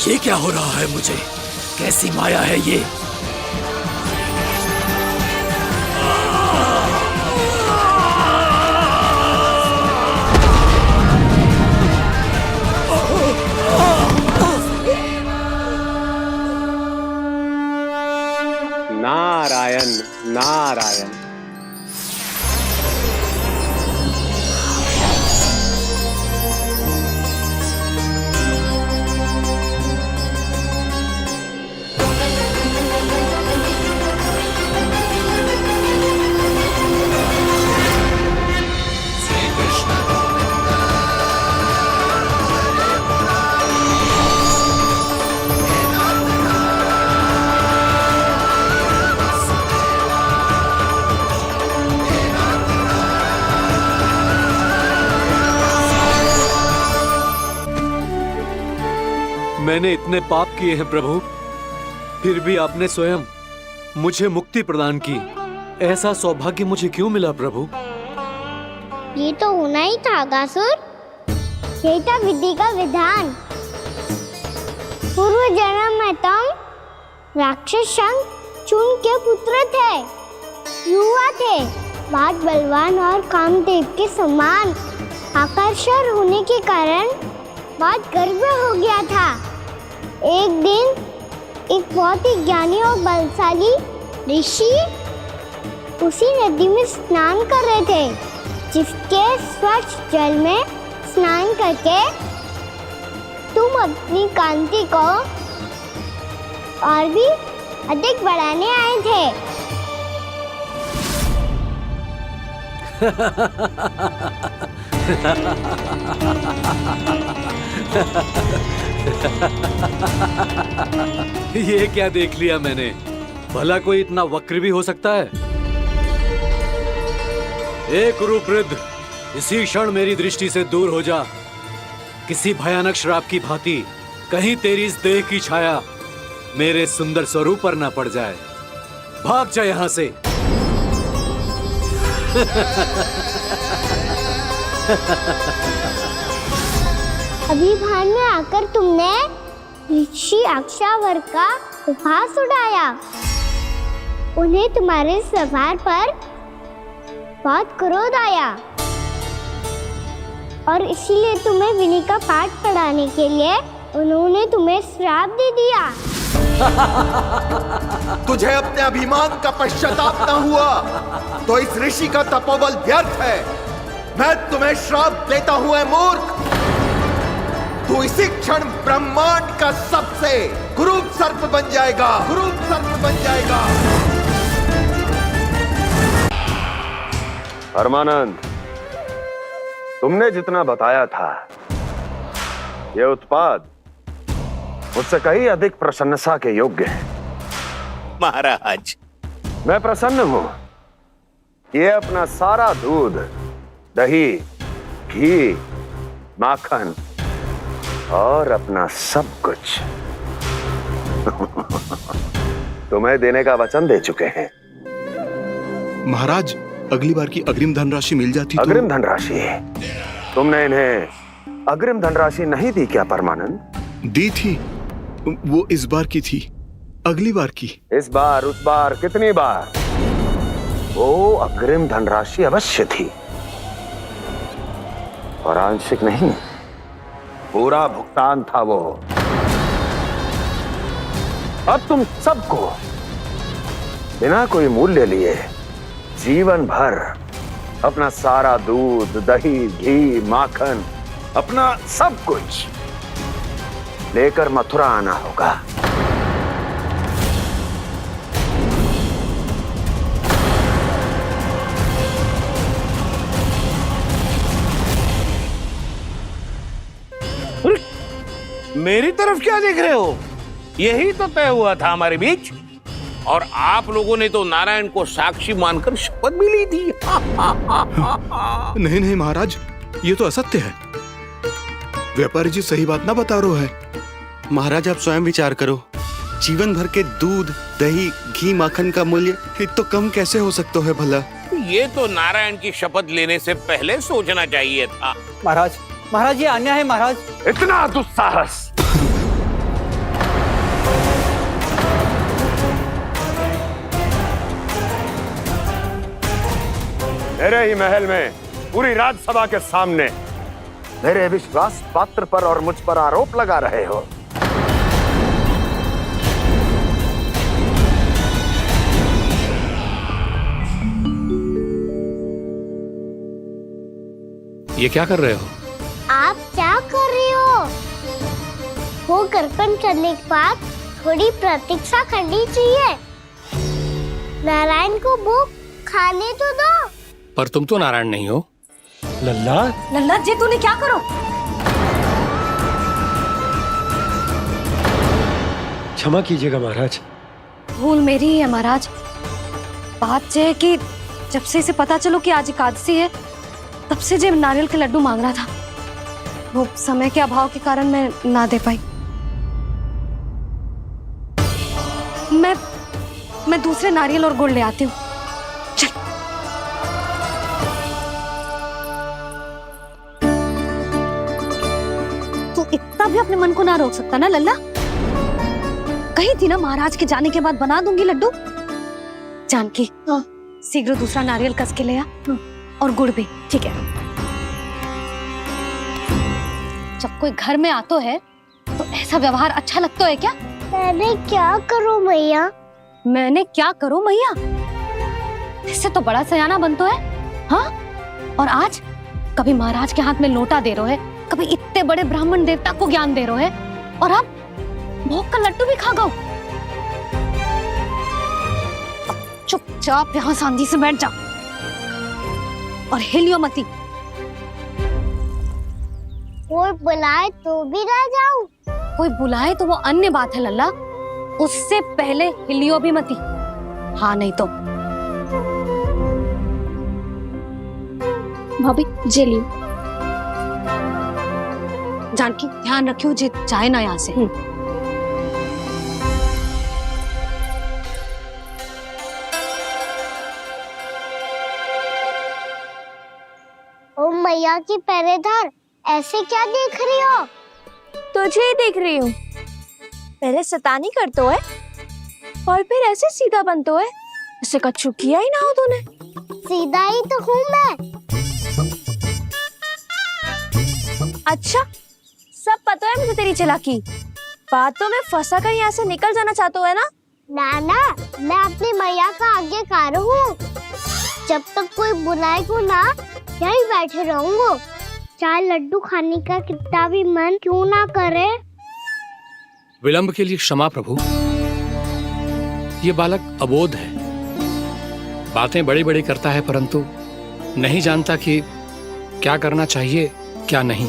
ये क्या हो रहा है मुझे? कैसी माया है ये? नारायण नारायण। मैंने इतने पाप किए हैं प्रभु, फिर भी आपने स्वयं मुझे मुक्ति प्रदान की। ऐसा सौभाग्य मुझे क्यों मिला प्रभु? ये तो होना ही था अगासुर। यही था विधि का विधान। पूर्व जन्म में तुम राक्षस शंखचूड़ के पुत्र थे, युवा थे, बहुत बलवान और कामदेव के समान। आकर्षण होने के कारण बहुत गर्व हो गया था। एक दिन एक बहुत ही ज्ञानी और बलशाली ऋषि उसी नदी में स्नान कर रहे थे, जिसके स्वच्छ जल में स्नान करके तुम अपनी कांति को और भी अधिक बढ़ाने आए थे। ये क्या देख लिया मैंने? भला कोई इतना वक्र भी हो सकता है? एक कुरुवृद्ध, इसी क्षण मेरी दृष्टि से दूर हो जा। किसी भयानक श्राप की भांति कहीं तेरी इस देह की छाया मेरे सुंदर स्वरूप पर ना पड़ जाए। भाग जा यहां से। अभी भान में आकर तुमने ऋषि अक्षावर का उपहास उड़ाया। उन्हें तुम्हारे स्वभाव पर बहुत क्रोध आया और इसीलिए तुम्हें विधि का पाठ पढ़ाने के लिए उन्होंने तुम्हें श्राप दे दिया। तुझे अपने अभिमान का पश्चाताप न हुआ तो इस ऋषि का तपोबल व्यर्थ है। मैं तुम्हें श्राप देता हूं, मूर्ख। तू इसी क्षण ब्रह्मांड का सबसे कुरूप सर्प बन जाएगा, कुरूप सर्प बन जाएगा। परमानंद, तुमने जितना बताया था, यह उत्पाद मुझसे कहीं अधिक प्रशंसा के योग्य है। महाराज, मैं प्रसन्न हूं। ये अपना सारा दूध, दही, घी, माखन और अपना सब कुछ तुम्हें देने का वचन दे चुके हैं। महाराज, अगली बार की अग्रिम धनराशि मिल जाती तो। अग्रिम धनराशि? तुमने इन्हें अग्रिम धनराशि नहीं दी क्या परमानंद? दी थी, वो इस बार की थी, अगली बार की। इस बार, उस बार, कितनी बार? वो अग्रिम धनराशि अवश्य थी और आंशिक नहीं, पूरा भुगतान था वो। अब तुम सबको बिना कोई मूल्य लिए जीवन भर अपना सारा दूध, दही, घी, माखन, अपना सब कुछ लेकर मथुरा आना होगा। मेरी तरफ क्या देख रहे हो? यही तो तय हुआ था हमारे बीच, और आप लोगों ने तो नारायण को साक्षी मानकर शपथ भी ली थी। नहीं नहीं महाराज, ये तो असत्य है। व्यापारी जी सही बात ना बता रहे है। महाराज, आप स्वयं विचार करो। जीवन भर के दूध, दही, घी, माखन का मूल्य तो कम कैसे हो सकता है भला? ये तो नारायण की शपथ लेने से पहले सोचना चाहिए था। महाराज, महाराज ये अन्याय है महाराज। इतना दुस्साहस! मेरे ही महल में पूरी राजसभा के सामने मेरे विश्वास पात्र पर और मुझ पर आरोप लगा रहे हो। ये क्या कर रहे हो? आप क्या कर रहे हो? वो करपन करने के बाद थोड़ी प्रतीक्षा करनी चाहिए। नारायण को भूख खाने तो दो। पर तुम तो नारायण नहीं हो। लल्ला लल्ला जी तूने क्या करो? क्षमा कीजिएगा महाराज। भूल मेरी ही है महाराज। बात यह है कि जब से इसे पता चलो कि आज एकादशी है, तब से जो नारियल के लड्डू मांग रहा था, वो समय के अभाव के कारण मैं ना दे पाई। मैं दूसरे नारियल और गुड़ ले आती हूँ। चल। तू इतना भी अपने मन को ना रोक सकता ना लल्ला? कही थी ना महाराज के जाने के बाद बना दूंगी लड्डू। जानकी, शीघ्र दूसरा नारियल कस के ले आ, और गुड़ भी। ठीक है। जब कोई घर में आतो है तो ऐसा व्यवहार अच्छा लगता है क्या? मैंने क्या करूं मैया? मैंने क्या करूं मैया? इससे तो बड़ा सयाना बनतो है। हाँ? और आज कभी महाराज के हाथ में लोटा दे रहे है, कभी इतने बड़े ब्राह्मण देवता को ज्ञान दे रहे है, और अब भोग का लड्डू भी खा गो। चुपचाप यहाँ शांति से बैठ जा और हिलियो मती। कोई बुलाए तो भी ना जाऊं? कोई बुलाए तो वो अन्य बात है लल्ला, उससे पहले हिलियो भी मती। हाँ नहीं तो। भाभी जे लियो। जानकी ध्यान रखियो जे जाए ना यहाँ से। ओ मैया की पहरेदार, ऐसे क्या देख रही हो? तुझे ही देख रही हूँ। पहले शैतानी करतो है और फिर ऐसे सीधा बनतो है, ऐसे कछु किया ही ना हो तूने। सीधा ही तो हूँ मैं। अच्छा, सब पता है मुझे तेरी चालाकी। बातों में फंसा कर यहाँ से निकल जाना चाहते हो है ना? नाना, मैं अपनी मैया का आज्ञाकार हूँ। जब तक कोई बुलाएगा ना, यहीं बैठे रहूंगा, चाहे लड्डू खाने का कितना भी मन क्यों ना करे। विलंब के लिए क्षमा प्रभु। ये बालक अबोध है, बातें बड़ी बड़ी करता है, परंतु नहीं जानता कि क्या करना चाहिए क्या नहीं।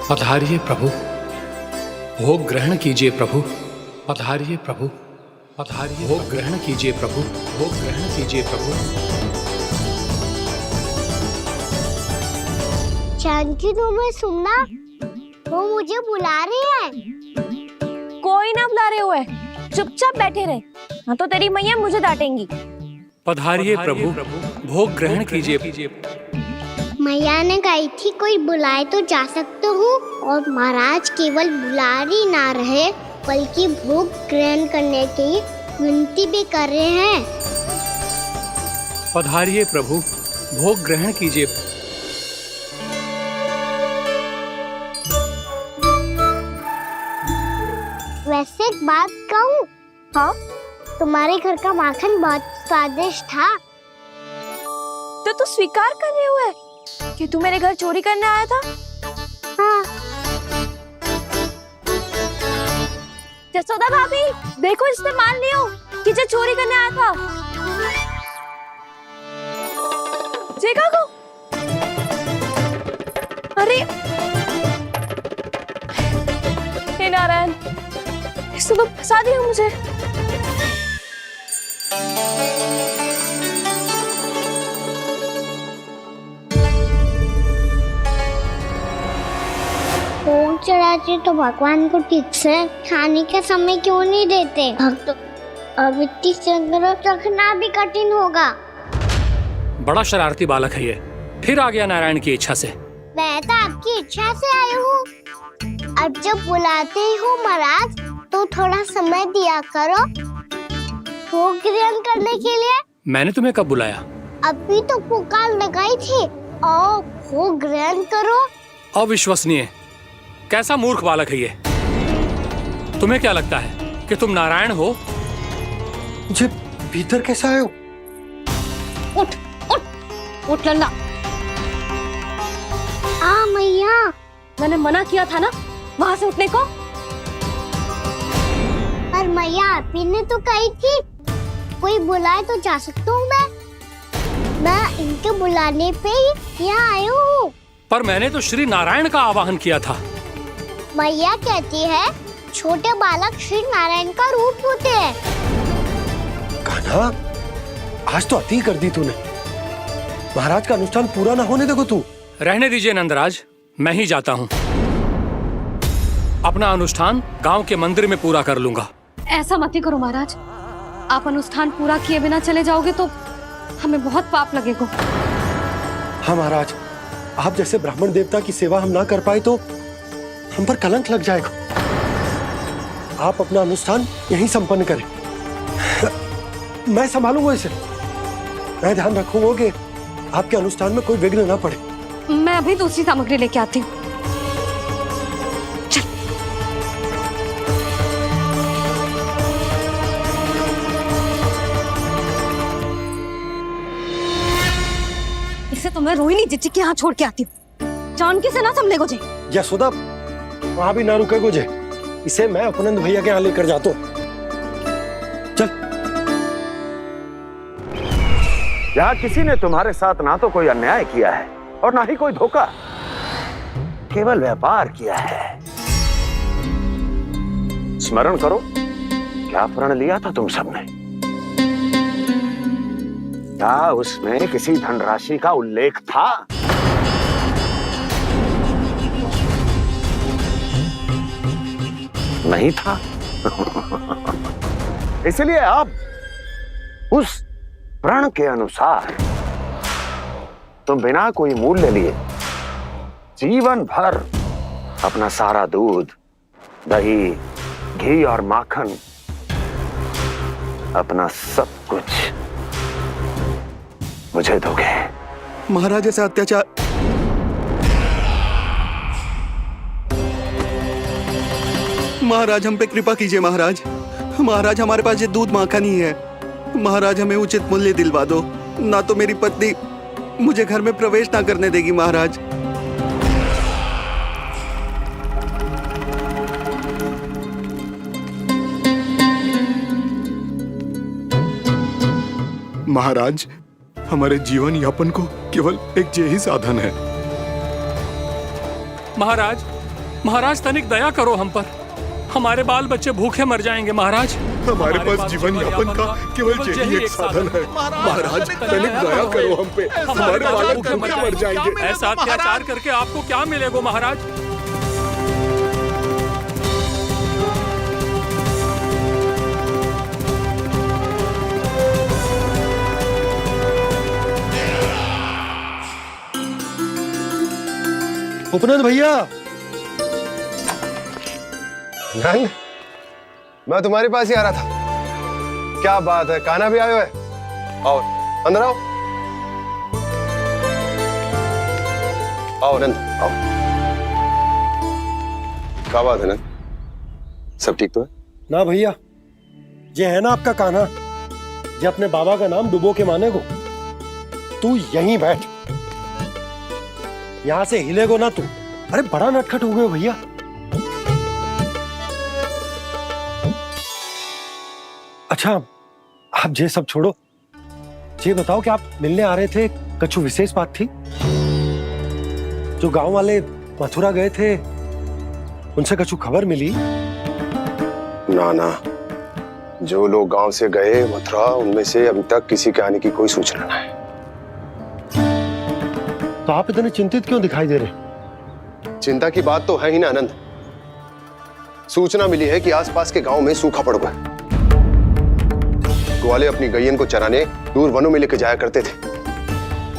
पधारिए प्रभु, भोग ग्रहण कीजिए प्रभु। पधारिए प्रभु, पधारिए। भोग ग्रहण कीजिए प्रभु, भोग ग्रहण कीजिए प्रभु। जानकी, तुम्हें सुनना, वो मुझे बुला रही है। कोई ना बुला रहे हुए, चुपचाप बैठे रहे, हाँ तो तेरी मैया मुझे डांटेंगी। पधारिए प्रभु, भोग ग्रहण कीजिए। मैया ने कही थी कोई बुलाए तो जा सकते हूँ, और महाराज केवल बुला ही ना रहे बल्कि भोग ग्रहण करने की विनती भी कर रहे हैं। पधारिए प्रभु, भोग ग्रहण कीजिए। वैसे एक बात कहूँ? हाँ? तुम्हारे घर का माखन बहुत स्वादिष्ट था। तो तू स्वीकार कर रहे हुए कि तू मेरे घर चोरी करने आया था? हाँ। जसोदा भाभी, देखो इसने मान लियो कि जो चोरी करने आया था। देखा को? अरे हे नारायण, इसने तो फंसा दिया मुझे। भोग चढ़ाते तो भगवान को ठीक से खाने का समय क्यों नहीं देते? भक्त अब इतनी संग्रह रखना भी कठिन होगा। बड़ा शरारती बालक है ये, फिर आ गया नारायण की इच्छा से। मैं तो आपकी इच्छा से आई हूँ। अब जब बुलाते ही हो महाराज, तो थोड़ा समय दिया करो भोग ग्रहण करने के लिए। मैंने तुम्हें कब बुलाया? अभी तो पुकार लगाई थी। आओ भोग ग्रहण करो। अविश्वसनीय, कैसा मूर्ख बालक है ये। तुम्हें क्या लगता है कि तुम नारायण हो? मुझे भीतर कैसे आए हो? उठ उठ उठ लल्ला। मैया, मैंने मना किया था ना वहां से उठने को। पर मैया आपी ने तो कही थी कोई बुलाए तो जा सकता हूँ मैं इनके बुलाने पे ही यहाँ आई हूँ। पर मैंने तो श्री नारायण का आवाहन किया था। मैया कहती है छोटे बालक श्री नारायण का रूप होते हैं। कान्हा, आज तो अति कर दी तूने। महाराज का अनुष्ठान पूरा ना होने देखो तू। रहने दीजिए नंदराज, मैं ही जाता हूँ। अपना अनुष्ठान गांव के मंदिर में पूरा कर लूंगा। ऐसा मत ही करो महाराज, आप अनुष्ठान पूरा किए बिना चले जाओगे तो हमें बहुत पाप लगेगा। हाँ महाराज, आप जैसे ब्राह्मण देवता की सेवा हम ना कर पाए तो हम पर कलंक लग जाएगा। आप अपना अनुष्ठान यहीं संपन्न करें, मैं संभालूंगा इसे। मैं ध्यान रखूंगा कि आपके अनुष्ठान में कोई विघ्न ना पड़े। मैं अभी दूसरी सामग्री लेके आती हूँ। इसे तो मैं रोहिणी जीजी के यहाँ छोड़ के आती हूँ। जानकी से ना संभले गुजे। यशोदा, वहां भी ना रुके गुजे। इसे मैं अपनंद भैया के यहाँ लेकर जाता हूँ। चल। यहाँ किसी ने तुम्हारे साथ ना तो कोई अन्याय किया है और ना ही कोई धोखा, केवल व्यापार किया है। स्मरण करो क्या प्रण लिया था तुम सबने? क्या उसमें किसी धनराशि का उल्लेख था? नहीं था। इसलिए अब उस प्रण के अनुसार तुम बिना कोई मूल्य लिए जीवन भर अपना सारा दूध, दही, घी और माखन, अपना सब कुछ मुझे दोगे। महाराज ऐसा अत्याचार। महाराज हम पे कृपा कीजिए। महाराज, महाराज हमारे पास ये दूध माखन ही है। महाराज हमें उचित मूल्य दिलवा दो, ना तो मेरी पत्नी मुझे घर में प्रवेश ना करने देगी। महाराज, महाराज हमारे जीवन यापन को केवल एक यही साधन है। महाराज, महाराज तनिक दया करो हम पर। हमारे बाल बच्चे भूखे मर जाएंगे महाराज। हमारे पास जीवन यापन का केवल यही एक साधन है। महाराज तनिक दया करो हम पे, हमारे बालक भूखे मर जाएंगे। ऐसा अत्याचार करके आपको क्या मिलेगा महाराज? उपनंद भैया। नंद, मैं तुम्हारे पास ही आ रहा था। क्या बात है, कान्हा भी आयो है? आओ अंदर आओ। आओ नंद आओ। क्या बात है नंद, सब ठीक तो है? ना भैया, ये है ना आपका कान्हा, ये अपने बाबा का नाम डुबो के माने को। तू यहीं बैठ, यहां से हिलेगो ना तू। अरे बड़ा नटखट हो गए हो भैया। अच्छा, आप ये सब छोड़ो, ये बताओ कि आप मिलने आ रहे थे, कछु विशेष बात थी? जो गांव वाले मथुरा गए थे, उनसे कछु खबर मिली? ना ना, जो लोग गांव से गए मथुरा, उनमें से अभी तक किसी के आने की कोई सूचना नहीं। तो आप इतने चिंतित क्यों दिखाई दे रहे? चिंता की बात तो है ही ना आनंद। सूचना मिली है कि आसपास के गांव में सूखा पड़ गया। ग्वाले अपनी गैयन को चराने दूर वनों में लेकर जाया करते थे,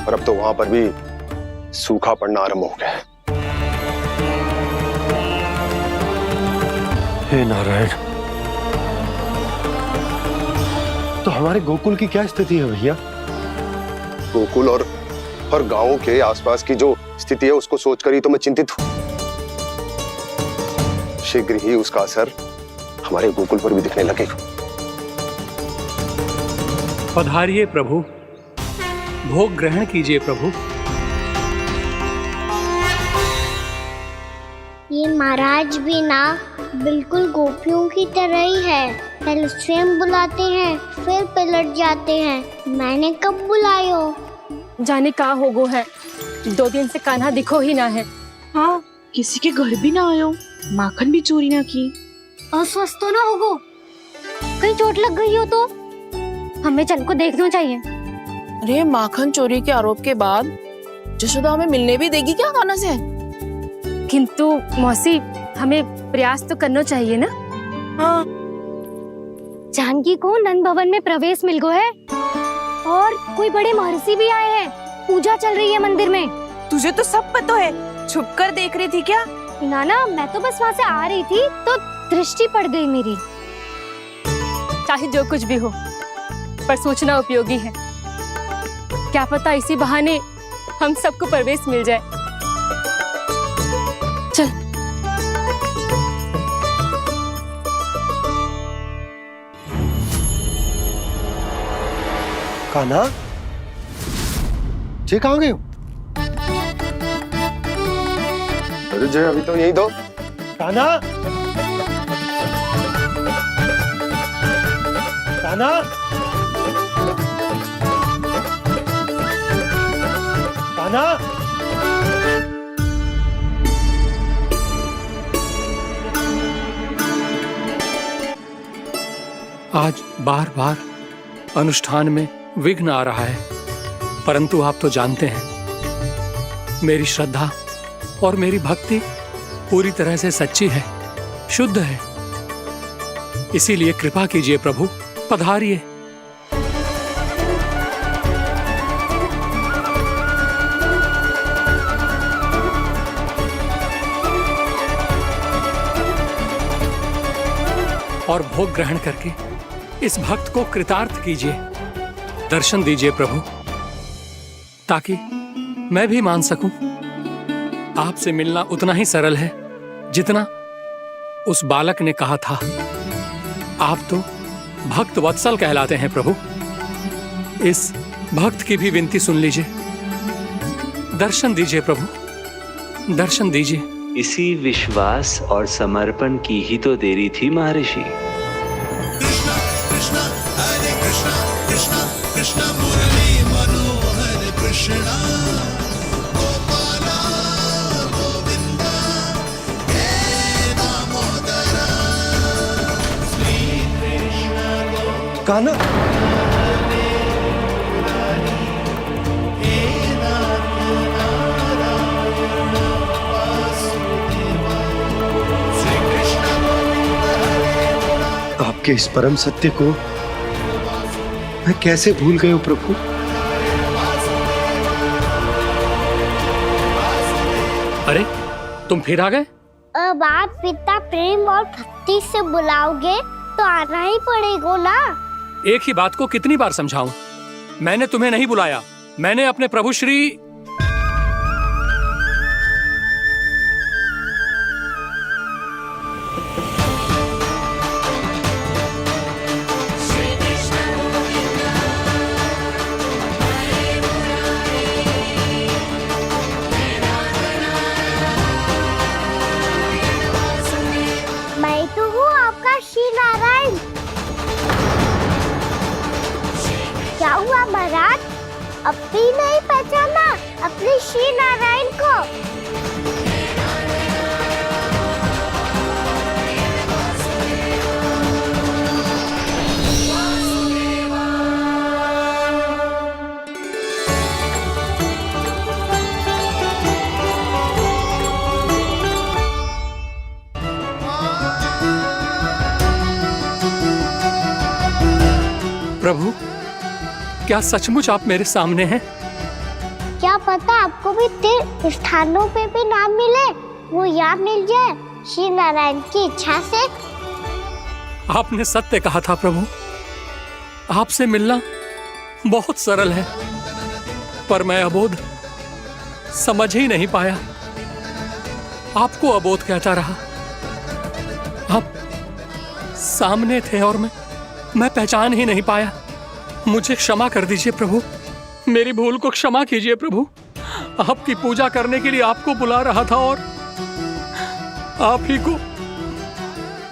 और अब तो वहां पर भी सूखा पड़ना आरंभ हो गया है। हे नारायण, तो हमारे गोकुल की क्या स्थिति है भैया? गोकुल और गांवों के आसपास की जो स्थिति है उसको सोचकर ही तो मैं चिंतित हूं। शीघ्र ही उसका असर हमारे गोकुल पर भी दिखने लगेगा। पधारिए प्रभु, भोग ग्रहण कीजिए प्रभु। ये महाराज भी ना बिल्कुल गोपियों की तरह ही है। पहले स्वयं बुलाते हैं, फिर पलट जाते हैं। मैंने कब बुलायो? जाने का हो गो है, 2 दिन से कान्हा दिखो ही ना है। हाँ, किसी के घर भी ना आयो, माखन भी चोरी ना की। अस्वस्थ तो ना होगो, कहीं चोट लग गई हो तो हमें चल को देखना चाहिए। अरे माखन चोरी के आरोप के बाद जशोदा हमें मिलने भी देगी क्या कान्हा से? किंतु मौसी, हमें प्रयास तो करना चाहिए ना। हाँ, जानकी को नंद भवन में प्रवेश मिल गो है और कोई बड़े महर्षि भी आए हैं। पूजा चल रही है मंदिर में। तुझे तो सब पता है, छुप कर देख रही थी क्या? ना, मैं तो बस वहाँ से आ रही थी तो दृष्टि पड़ गई मेरी। चाहे जो कुछ भी हो, पर सूचना उपयोगी है। क्या पता इसी बहाने हम सबको प्रवेश मिल जाए। चल। कान्हा, जे कहाँ गए हो? अरे जय, अभी तो यही दो। कान्हा, कान्हा, कान्हा। आज बार बार अनुष्ठान में विघ्न आ रहा है, परंतु आप तो जानते हैं मेरी श्रद्धा और मेरी भक्ति पूरी तरह से सच्ची है, शुद्ध है। इसीलिए कृपा कीजिए प्रभु, पधारिए। और भोग ग्रहण करके इस भक्त को कृतार्थ कीजिए। दर्शन दीजिए प्रभु, ताकि मैं भी मान सकूं आपसे मिलना उतना ही सरल है जितना उस बालक ने कहा था। आप तो भक्त वत्सल कहलाते हैं प्रभु। इस भक्त की भी विनती सुन लीजिए। दर्शन दीजिए प्रभु, दर्शन दीजिए। इसी विश्वास और समर्पण की ही तो देरी थी महर्षि। कान्हा, आपके इस परम सत्य को मैं कैसे भूल गया प्रभु? अरे तुम फिर आ गए? अब आप पिता प्रेम और भक्ति से बुलाओगे तो आना ही पड़ेगा ना। एक ही बात को कितनी बार समझाऊं? मैंने तुम्हें नहीं बुलाया, मैंने अपने प्रभु श्री मैं तो हूँ आपका श्री नारायण। क्या हुआ महाराज, अब भी नहीं पहचाना अपने श्री नारायण को? प्रभु, क्या सचमुच आप मेरे सामने हैं? क्या पता आपको भी तीर्थ स्थानों पे भी नाम मिले, वो यहाँ मिल जाए श्री नारायण की इच्छा से। आपने सत्य कहा था प्रभु, आपसे मिलना बहुत सरल है, पर मैं अबोध समझ ही नहीं पाया। आपको अबोध कहता रहा। आप सामने थे और मैं पहचान ही नहीं पाया। मुझे क्षमा कर दीजिए प्रभु, मेरी भूल को क्षमा कीजिए प्रभु। आपकी पूजा करने के लिए आपको बुला रहा था और आप ही को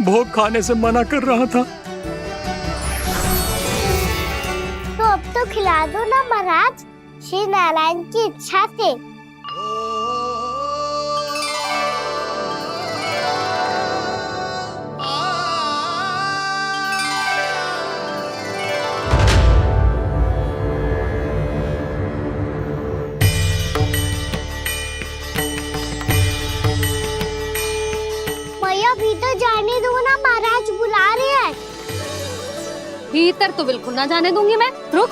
भोग खाने से मना कर रहा था। तो अब तो खिला दो ना महाराज, श्री नारायण की इच्छा से। मैया भीतर जाने दो ना, महाराज बुला रहे हैं। भीतर तो बिल्कुल ना जाने दूंगी मैं। रुक।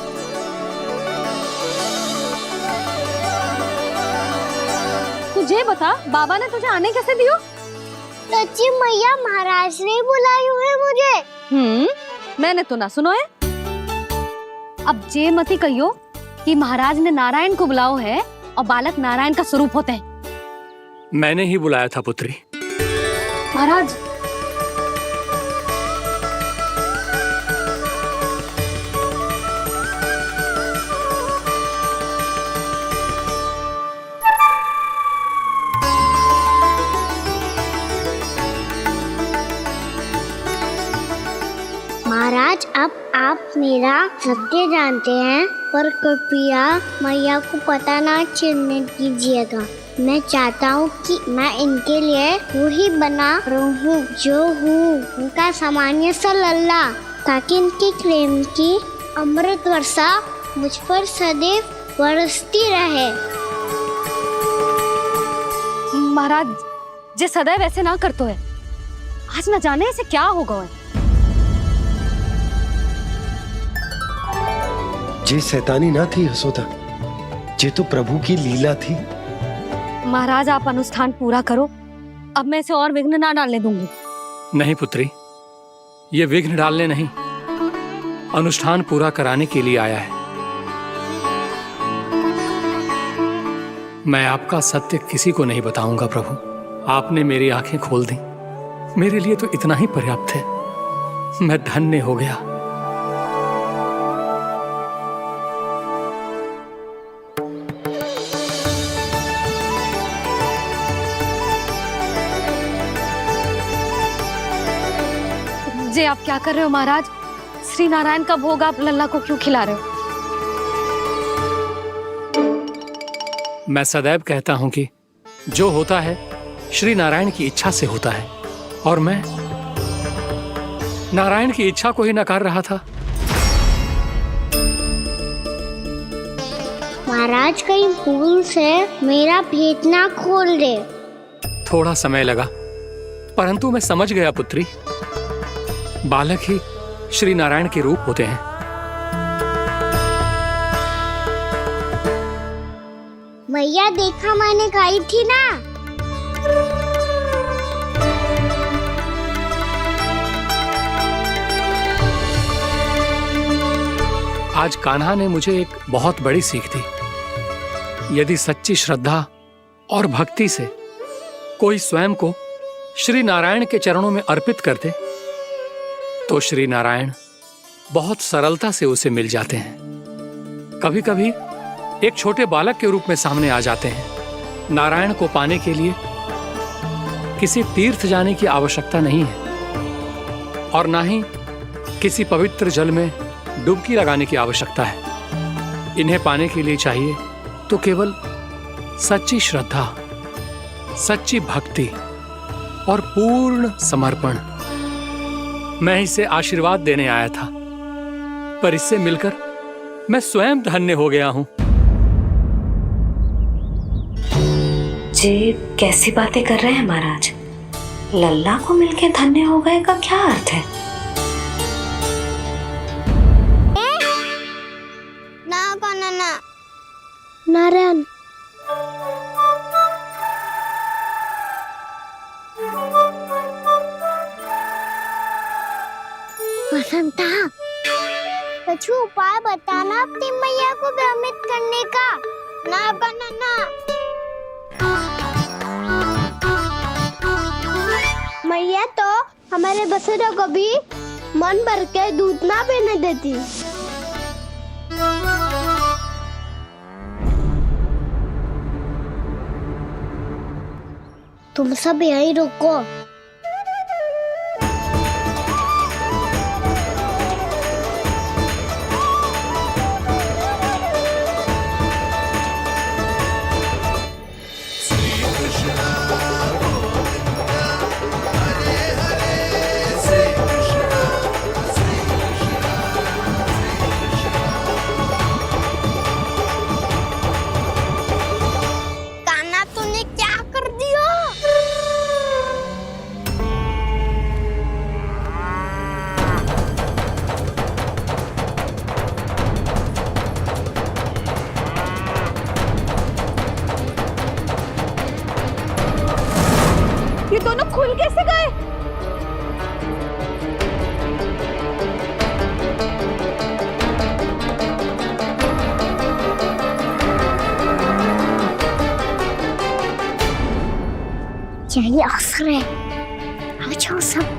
तुझे बता, बाबा ने तुझे आने कैसे दियो? सच्ची मैया, महाराज ने बुलाई हुई मुझे। मैंने तो ना सुनो है। अब जे मती कहियो कि महाराज ने नारायण को बुलाओ है और बालक नारायण का स्वरूप होते हैं। मैंने ही बुलाया था पुत्री। महाराज, महाराज अब आप मेरा सत्य जानते हैं, पर कृपया मैया को पता ना चलने दीजिएगा। मैं चाहता हूँ कि मैं इनके लिए वही बना रहूँ जो हूँ, उनका सामान्य सा लल्ला, ताकि इनके प्रेम की अमृत वर्षा मुझ पर सदैव बरसती रहे। महाराज जे सदैव ऐसे ना करतो है, आज न जाने इसे क्या होगा है। जे शैतानी ना थी यशोदा, जे तो प्रभु की लीला थी। महाराज आप अनुष्ठान पूरा करो, अब मैं इसे और विघ्न ना डालने दूंगी। नहीं पुत्री, ये विघ्न डालने नहीं, अनुष्ठान पूरा कराने के लिए आया है। मैं आपका सत्य किसी को नहीं बताऊंगा प्रभु। आपने मेरी आंखें खोल दी, मेरे लिए तो इतना ही पर्याप्त है। मैं धन्य हो गया। जे आप क्या कर रहे हो महाराज? श्री नारायण का भोग आप लल्ला को क्यों खिला रहे हो? मैं सदैव कहता हूं कि जो होता है श्री नारायण की इच्छा से होता है, और मैं नारायण की इच्छा को ही नकार रहा था। महाराज कहीं भूल से मेरा भेद ना खोल दे। थोड़ा समय लगा, परंतु मैं समझ गया पुत्री। बालक ही श्री नारायण के रूप होते हैं। मैया देखा, मैंने गाई थी ना। आज कान्हा ने मुझे एक बहुत बड़ी सीख दी। यदि सच्ची श्रद्धा और भक्ति से कोई स्वयं को श्री नारायण के चरणों में अर्पित कर दे, तो श्री नारायण बहुत सरलता से उसे मिल जाते हैं। कभी कभी एक छोटे बालक के रूप में सामने आ जाते हैं। नारायण को पाने के लिए किसी तीर्थ जाने की आवश्यकता नहीं है, और ना ही किसी पवित्र जल में डुबकी लगाने की आवश्यकता है। इन्हें पाने के लिए चाहिए तो केवल सच्ची श्रद्धा, सच्ची भक्ति और पूर्ण समर्पण। मैं इसे आशीर्वाद देने आया था, पर इससे मिलकर मैं स्वयं धन्य हो गया हूं। जी कैसी बातें कर रहे हैं महाराज? लल्ला को मिलके धन्य हो गए का क्या अर्थ है? ना नारायण, वसंता, कुछ उपाय बताना अपनी मैया को भ्रमित करने का। ना बनाना। मैया तो हमारे बसेरों को भी मन भर के दूध ना पीने देती। तुम सब यहीं रुको। कान्हा तूने क्या कर दिया? ये दोनों खुल कैसे गए? यही अवसर है। अब जाओ सब।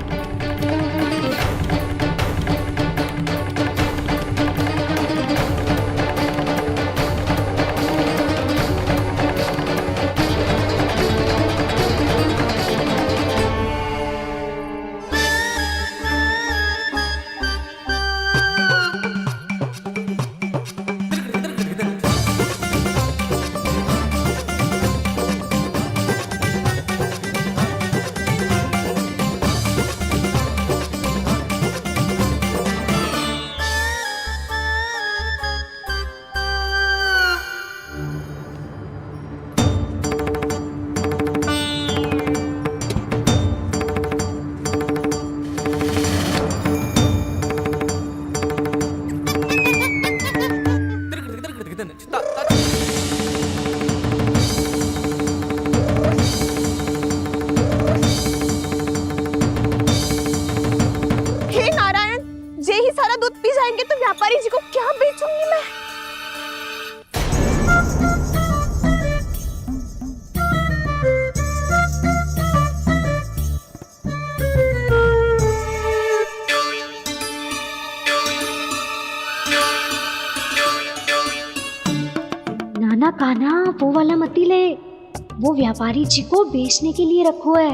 हे नारायण, जे ही सारा दूध पी जाएंगे तो व्यापारी जी को क्या बेचूंगी मैं? नाना कान्हा वो वाला मती ले, वो व्यापारी जी को बेचने के लिए रखो है।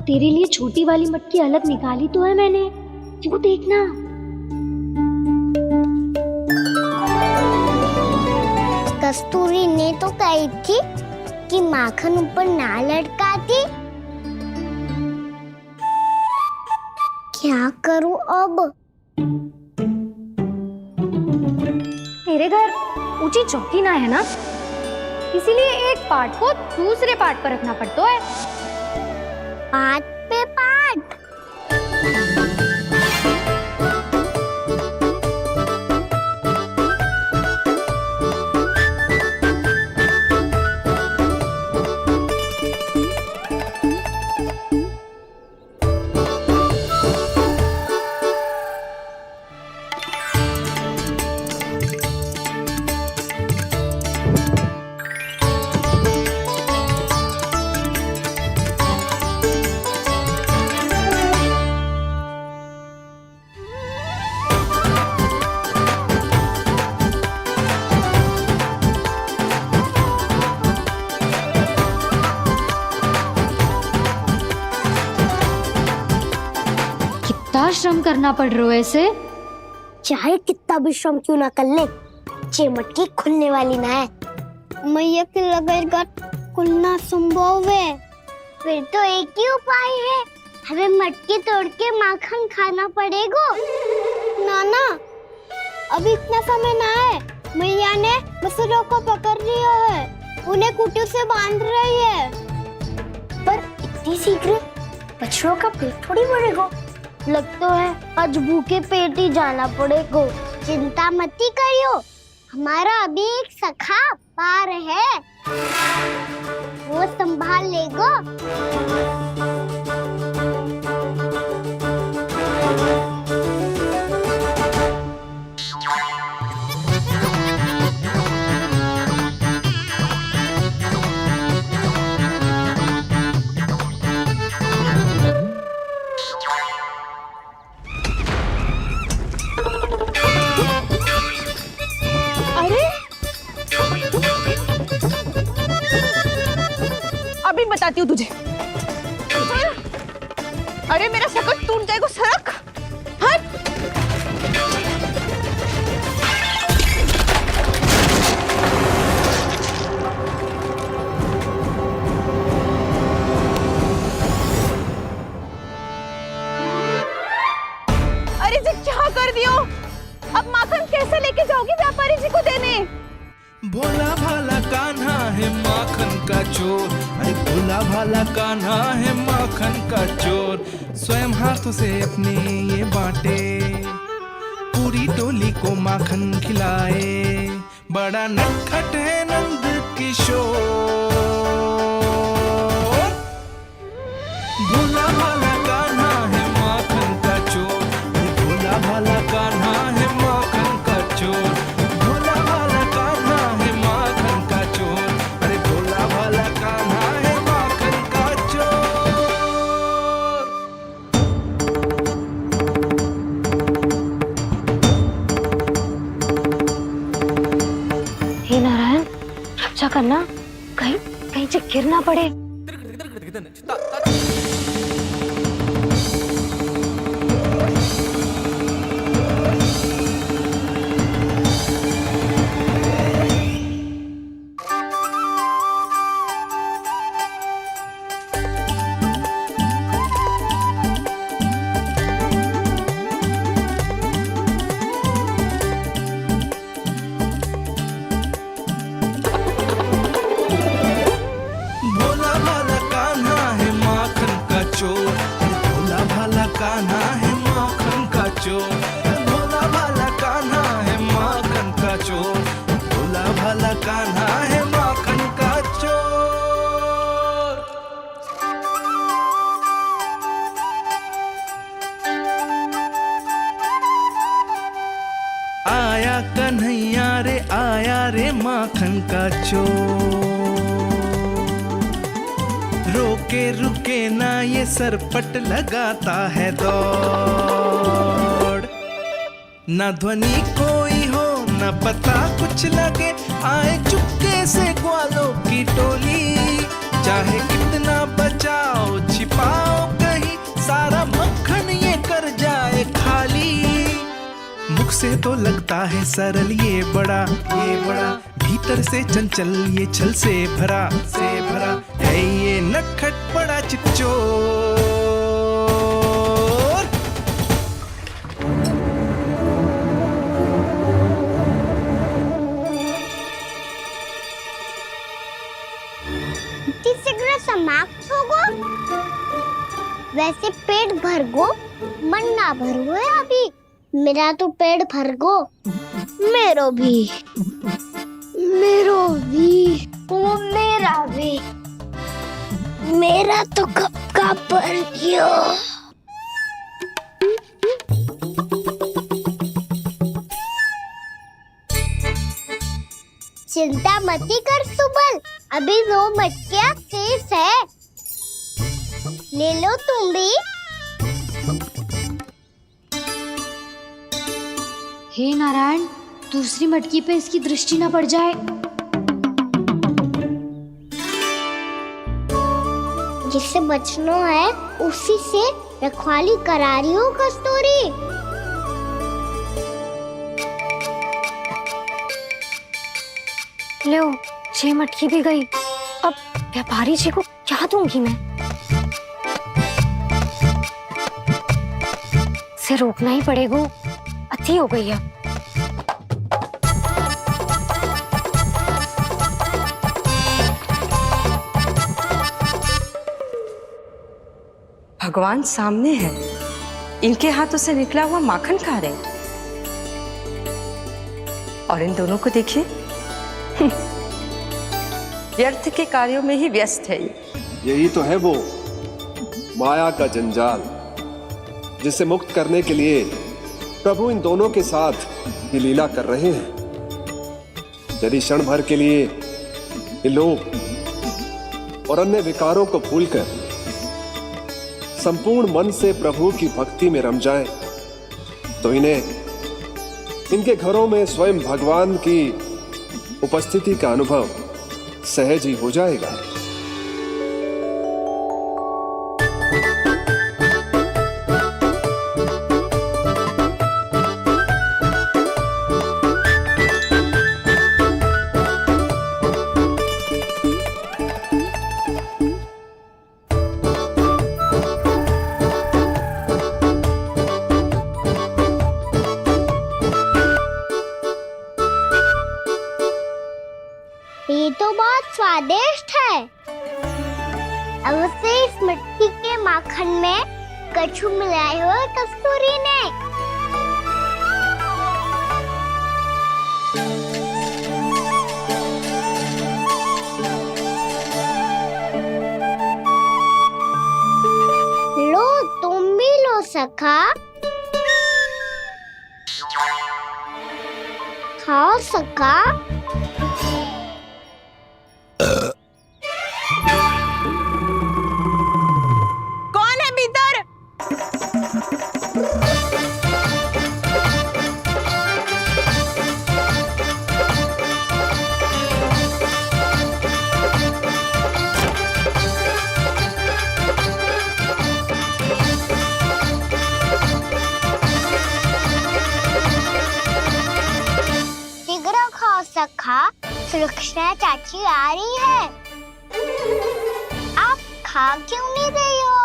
तेरे लिए छोटी वाली मटकी अलग निकाली तो है मैंने, वो देखना। कस्तूरी ने तो कही थी कि माखन ऊपर ना लटकाती। क्या करूं अब? मेरे घर ऊंची चौकी ना है ना, इसीलिए एक पार्ट को दूसरे पार्ट पर रखना पड़ता है। पार्ट पे पार्ट। श्रम करना पड़ रहा है ऐसे। चाहे कितना भी श्रम क्यों ना कर ले, ये मटकी खुलने वाली ना है। मैया के लगेगा खुलना संभव है। फिर तो एक ही उपाय है, हमें मटकी तोड़ के माखन खाना पड़ेगा। नाना, अभी इतना समय ना है। मैया ने बसुरों को पकड़ लिया है, उन्हें कुटी से बांध रही है। पर इतनी शीघ्र बछड़ों का पेट थोड़ी भरेगा। लगता है आज भूखे पेट ही जाना पड़ेगा। चिंता मत करियो, हमारा अभी एक सखा पार है, वो संभाल लेगा। बताती हूँ तुझे। अरे मेरा सकट टूट जाएगा, सरक। हट। अरे जी क्या कर दियो? अब माखन कैसे लेके जाओगी व्यापारी जी को देने? भोला भाला कान्हा है माखन का चोर, अरे भोला भाला कान्हा है माखन का चोर। स्वयं हाथों से अपने ये बांटे, पूरी टोली को माखन खिलाए। बड़ा नटखट है नंद किशोर। भोला भाला कान्हा है माखन का चोर, भोला भाला कान्हा है माखन का चोर। भोला भाला कान्हा है माखन का चोर, अरे भोला भाला कान्हा है माखन का चोर। हे नारायण, रक्षा करना, कहीं कहीं से गिर ना पड़े। भोला भाला कान्हा है माखन का चोर, भोला भाला कान्हा है माखन का चोर। भोला भाला कान्हा है माखन का चोर, भोला भाला कान्हा है माखन का चोर। आया कन्हैया रे आया रे माखन का चोर। रोके रुके ना ये सरपट लगाता है दौड़। ना ध्वनि कोई हो ना पता कुछ लगे, आए चुपके से ग्वालों की टोली। चाहे कितना बचाओ छिपाओ कहीं, सारा मक्खन ये कर जाए खाली। मुख से तो लगता है सरल ये बड़ा भीतर से चंचल ये छल से भरा है ये नटखट बड़ा चिच्चोर। शीघ्र समाप्त होगो, वैसे पेट भर गो, मन ना भर है अभी। मेरा तो पेट भर गो, मेरो भी, वो मेरा भी, मेरा तो कब का भर गयो। चिंता मती कर सुबल, अभी 2 मटकियाँ शेष है, ले लो तुम भी। हे नारायण, दूसरी मटकी पे इसकी दृष्टि ना पड़ जाए। जिससे बचना है उसी से रखवाली करा रही हो कस्तूरी। लो, 6 मटकी भी गई। अब व्यापारी जी को क्या दूंगी मैं? इसे रोकना ही पड़ेगा, अति हो गई है। भगवान सामने है, इनके हाथों से निकला हुआ माखन खा रहे, और इन दोनों को देखिए व्यर्थ के कार्यों में ही व्यस्त है। यही तो है वो माया का जंजाल, जिसे मुक्त करने के लिए प्रभु इन दोनों के साथ ये लीला कर रहे हैं। यदि क्षण भर के लिए ये लोग और अन्य विकारों को भूलकर संपूर्ण मन से प्रभु की भक्ति में रम जाएं, तो इन्हें इनके घरों में स्वयं भगवान की उपस्थिति का अनुभव सहज ही हो जाएगा। स्वादिष्ट है। अब उसे इस मिट्टी के माखन में कछु मिलाए हुए कस्तूरी ने। लो, तुम भी लो सखा। खाओ सखा। कौन है भीतर? शीघ्र खाओ सखा, सुलक्षणा चाची आ रही है। आप खा क्यों नहीं रही हो?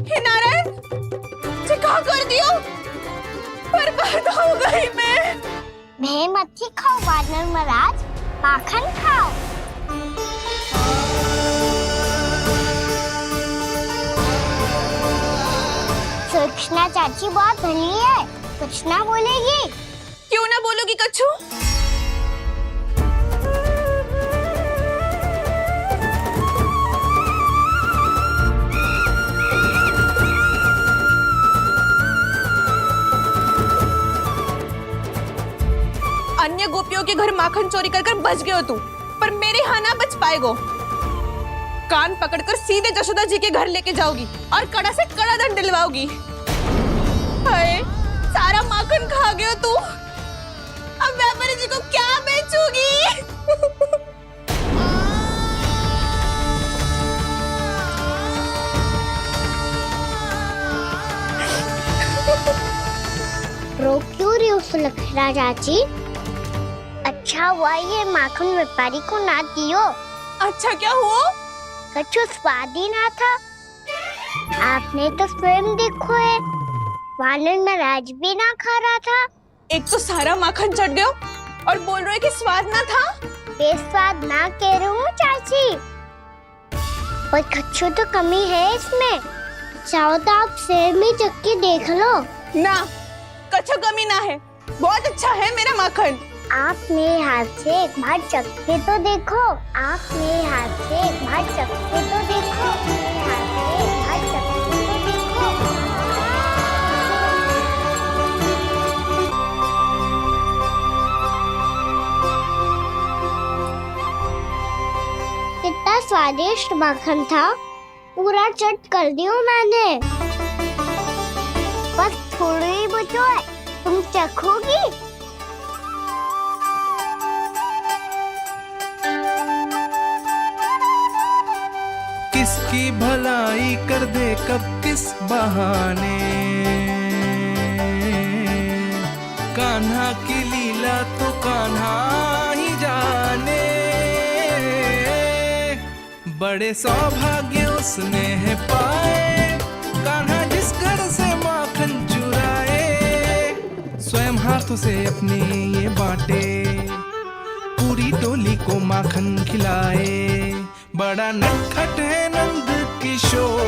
हे नारायण, ये क्या कर दियो? बर्बाद हो गई मैं। मच्छी खाओ वानर महाराज, माखन खाओ। सुलक्षणा चाची बहुत भली है, कुछ ना बोलेगी। क्यों ना बोलोगी कच्छू? अन्य गोपियों के घर माखन चोरी कर बच गए हो तू, पर मेरे यहाँ ना बच पाएगो। कान पकड़कर सीधे जशोदा जी के घर लेके जाओगी और कड़ा से कड़ा दंड दिलवाओगी। हाय, सारा माखन खा गए हो तू। अब व्यापारी जी को क्या बेचूगी? रो क्यों रही हो सुलक्षणा चाची? अच्छा हुआ ये माखन व्यापारी को ना दियो। अच्छा क्या हुआ? कछु स्वाद ही ना था। आपने तो स्वयं देखो है, वानर महाराज भी ना खा रहा था। एक तो सारा माखन चढ़ गया और बोल रहे कि स्वाद ना था। बेस्वाद ना कह रही हूँ चाची, पर कछु तो कमी है इसमें। चाहो तो आप शहर में चख के देख लो। ना, कछु कमी ना है, बहुत अच्छा है मेरा माखन। आप मेरे हाथ से एक बार चख के तो देखो। आप मेरे हाथ से एक बार चख के तो देखो। मेरे हाथ से एक बार चख के तो देखो। कितना स्वादिष्ट माखन था, पूरा चट कर दियो मैंने। बस थोड़ी ही बचो है, तुम चखोगी? किसकी भलाई कर दे कब किस बहाने, कान्हा की लीला तो कान्हा ही जाने। बड़े सौभाग्य उसने है पाए, कान्हा जिस घर से माखन चुराए, स्वयं हाथों से अपने ये बांटे, पूरी टोली को माखन खिलाए। बड़ा नटखट है नंद किशोर,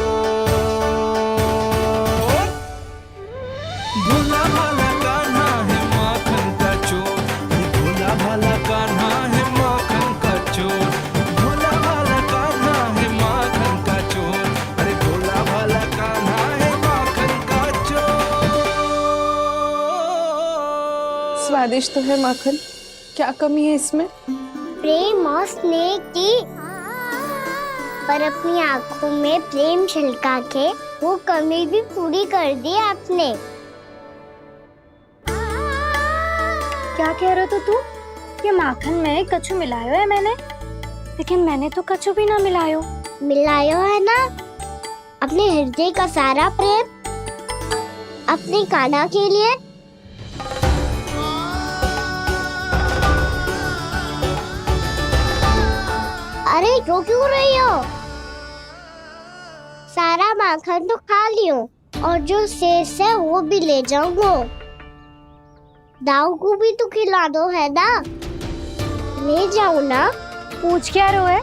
भोला भाला कान्हा है माखन का चोर। भोला भाला कान्हा है माखन का चोर। भोला भाला कान्हा है माखन का चोर। अरे भोला भाला कान्हा है माखन का चोर। स्वादिष्ट तो है माखन, क्या कमी है इसमें? प्रेम और स्नेह की, पर अपनी आंखों में प्रेम छिलका के वो कमी भी पूरी कर दी आपने। क्या कह रहे हो तू? ये माखन में कछु मिलायो है मैंने, लेकिन मैंने तो कछु भी ना मिलायो। मिलायो है ना अपने हृदय का सारा प्रेम अपनी कान्हा के लिए। अरे रो क्यों रही हो? सारा माखन तो खा लियो और जो शेष है वो भी ले जाऊंगा। दाऊ को भी तो खिला दो है ना, ले जाओ ना। पूछ क्या रहो है,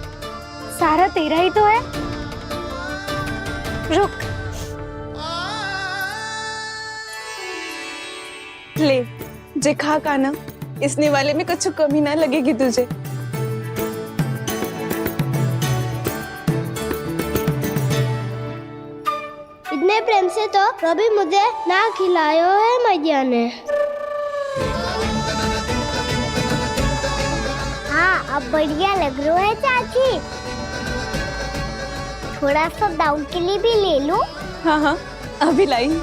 सारा तेरा ही तो है। रुक, ले जे खा काना, इसने वाले में कुछ कमी ना लगेगी तुझे। इतने प्रेम से तो कभी मुझे ना खिलायो है मैया ने। हाँ, अब बढ़िया लग रहा है चाची। थोड़ा सा दाऊ के लिए भी ले लो। हाँ हाँ, अभी लाई।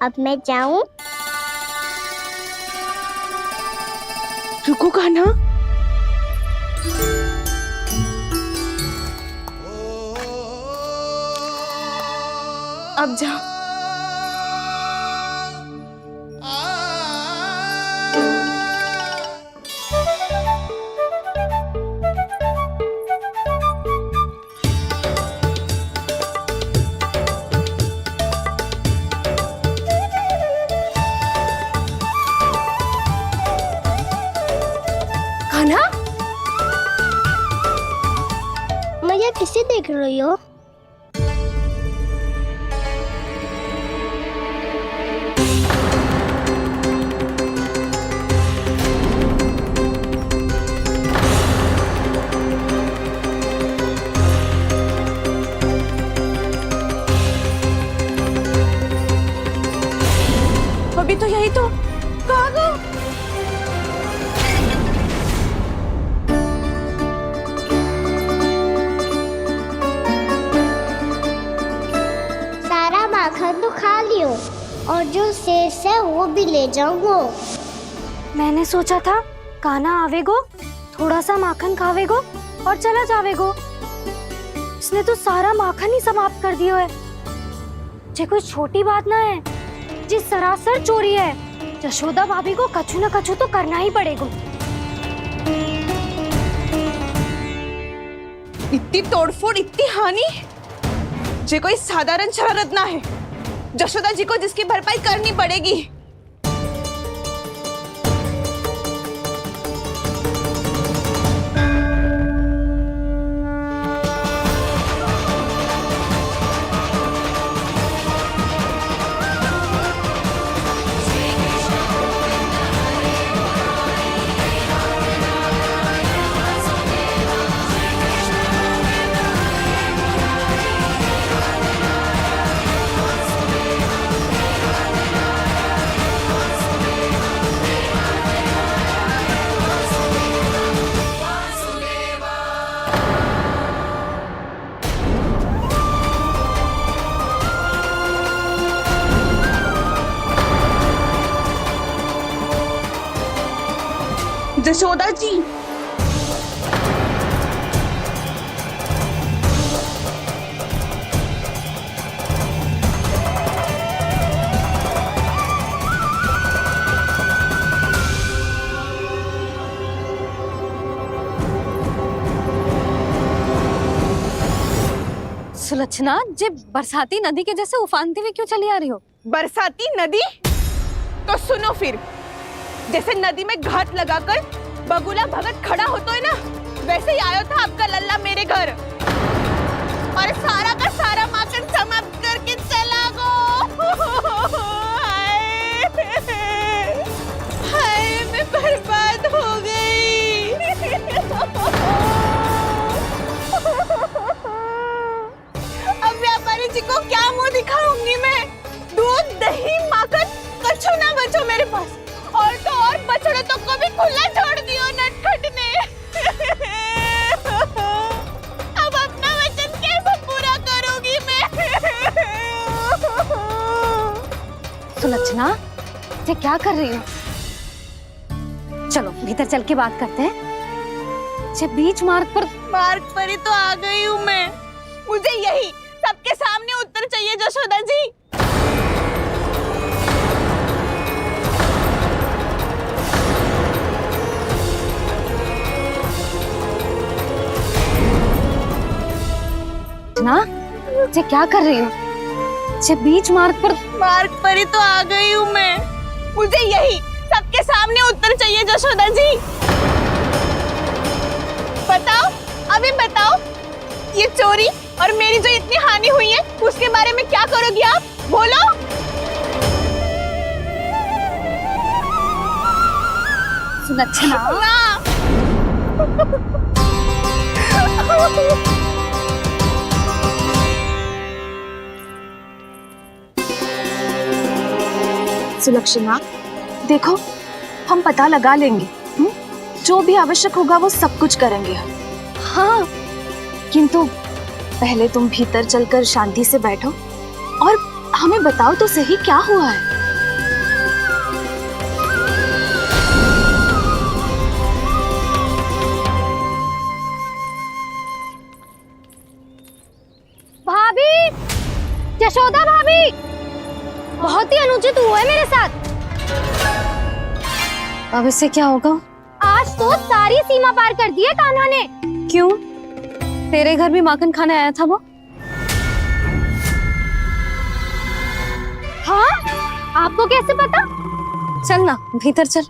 अब मैं जाऊं? रुको कान्हा, अब जा। कान्हा, मैया किसे देख रही हो? अभी तो यही तो। कहाँ गो? सारा माखन तो खा लियो और जो शेष है वो भी ले जाऊंगा। मैंने सोचा था कान्हा आवेगो, थोड़ा सा माखन खावेगो और चला जावेगो। इसने तो सारा माखन ही समाप्त कर दियो है। ये कोई छोटी बात ना है, जी सरासर चोरी है। यशोदा भाभी को कछु न कछु तो करना ही पड़ेगा। इतनी तोड़फोड़, इतनी हानि, ये कोई साधारण शरारत ना है। यशोदा जी को जिसकी भरपाई करनी पड़ेगी। यशोदा जी, सुलक्षणा, जे बरसाती नदी के जैसे उफानते हुए क्यों चली आ रही हो? बरसाती नदी? तो सुनो फिर, जैसे नदी में घाट लगाकर बगुला भगत खड़ा होता है ना, वैसे ही आया था आपका लल्ला मेरे घर और सारा का सारा माखन समाप्त करके चला गो। हाय, मैं बर्बाद हो गई। अब व्यापारी जी को क्या मुंह दिखाऊंगी मैं? दूध, दही, माखन कछु ना बचो मेरे पास। और तो और बछड़े तो कभी खुला छोड़ दियो नटखट ने। अब अपना वचन कैसे पूरा करूं? ये क्या कर रही हो? चलो भीतर चल के बात करते हैं। ये बीच मार्ग पर ही तो आ गई हूँ मैं। मुझे यही सबके सामने उत्तर चाहिए जशोदा जी। ना ये क्या कर रही हो? ये बीच मार्ग पर ही तो आ गई हूँ मैं। मुझे यही सबके सामने उत्तर चाहिए जशोदा जी। बताओ, अभी बताओ, ये चोरी और मेरी जो इतनी हानि हुई है उसके बारे में क्या करोगी आप? बोलो। सुलक्षणा, सुलक्षणा, देखो हम पता लगा लेंगे, जो भी आवश्यक होगा वो सब कुछ करेंगे। हाँ, किंतु पहले तुम भीतर चलकर शांति से बैठो और हमें बताओ तो सही क्या हुआ है। भाभी, यशोदा भाभी, बहुत ही अनुचित हुआ है मेरे साथ। अब इससे क्या होगा? आज तो सारी सीमा पार कर दी है कान्हा ने। क्यों? तेरे घर भी माखन खाने आया था वो? हाँ, आपको कैसे पता? चल ना भीतर चल,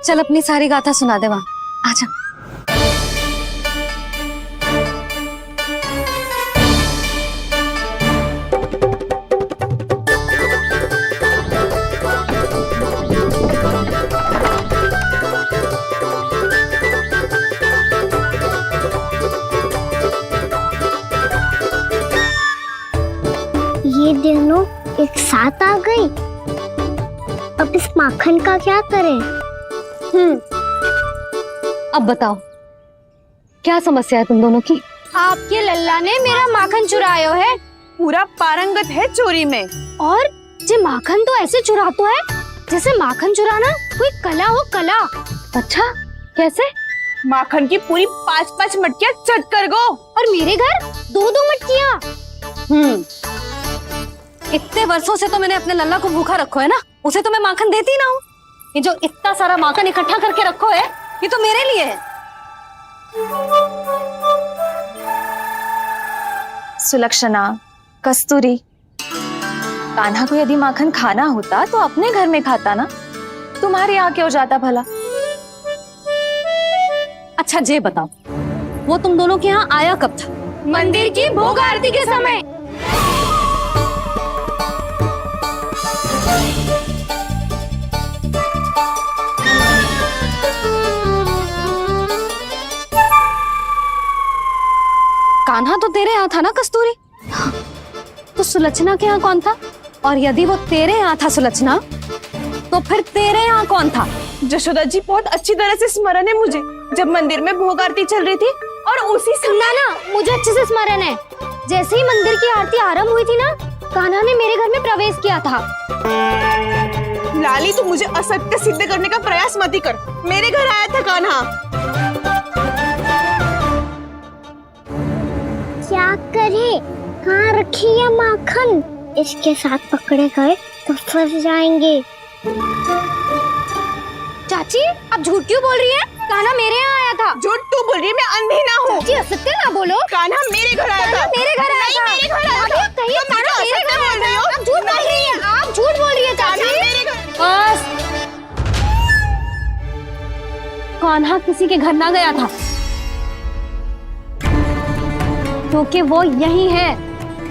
चल अपनी सारी गाथा सुना दे वहाँ। आजा। ये दोनों एक साथ आ गई। अब इस माखन का क्या करें? अब बताओ क्या समस्या है तुम दोनों की? आपके लल्ला ने मेरा माखन चुरायो है। पूरा पारंगत है चोरी में। और ये माखन तो ऐसे चुराता है जैसे माखन चुराना कोई कला हो, कला। अच्छा, कैसे? माखन की पूरी 5-5 मटकियां चट कर गो। और मेरे घर 2-2 मटकियां। इतने वर्षों से तो मैंने अपने लल्ला को भूखा रखो है ना, उसे तो मैं माखन देती ना हूँ। ये जो इतना सारा माखन इकट्ठा करके रखो है, ये तो मेरे लिए है। सुलक्षणा, कस्तूरी, कान्हा को यदि माखन खाना होता तो अपने घर में खाता ना, तुम्हारे यहाँ क्यों जाता भला? अच्छा ये बताओ, वो तुम दोनों के यहाँ आया कब था? मंदिर की भोग आरती के समय। कान्हा तो तेरे यहाँ था ना कस्तूरी? तो सुलक्षणा के यहाँ कौन था? और यदि वो तेरे यहाँ था सुलक्षणा, तो फिर तेरे यहाँ कौन था? जशोदा जी, बहुत अच्छी तरह से स्मरण है मुझे, जब मंदिर में भोग आरती चल रही थी और उसी समय ना, मुझे अच्छे से स्मरण है। जैसे ही मंदिर की आरती आरंभ हुई थी ना, कान्हा ने मेरे घर में प्रवेश किया था। लाली, तू मुझे असत्य सिद्ध करने का प्रयास मत ही कर। मेरे घर आया था कान्हा। क्या करे? कहाँ रखी है माखन? इसके साथ पकड़े गए तो फंस जाएंगे। चाची, आप झूठ क्यों बोल रही हैं? कान्हा मेरे यहाँ आया था। झूठ तू बोल रही है, मैं अंधी ना हूँ। चाची, असत्य ना बोलो। कान्हा मेरे घर आया था। मेरे घर आया था। मेरे घर आया था। कहिए कान्हा मेरे घर बोल रही हो? आप झूठ बोल रही हैं। आप झूठ बोल रही है चाची। बस, कान्हा किसी के घर ना गया था, क्योंकि वो यही है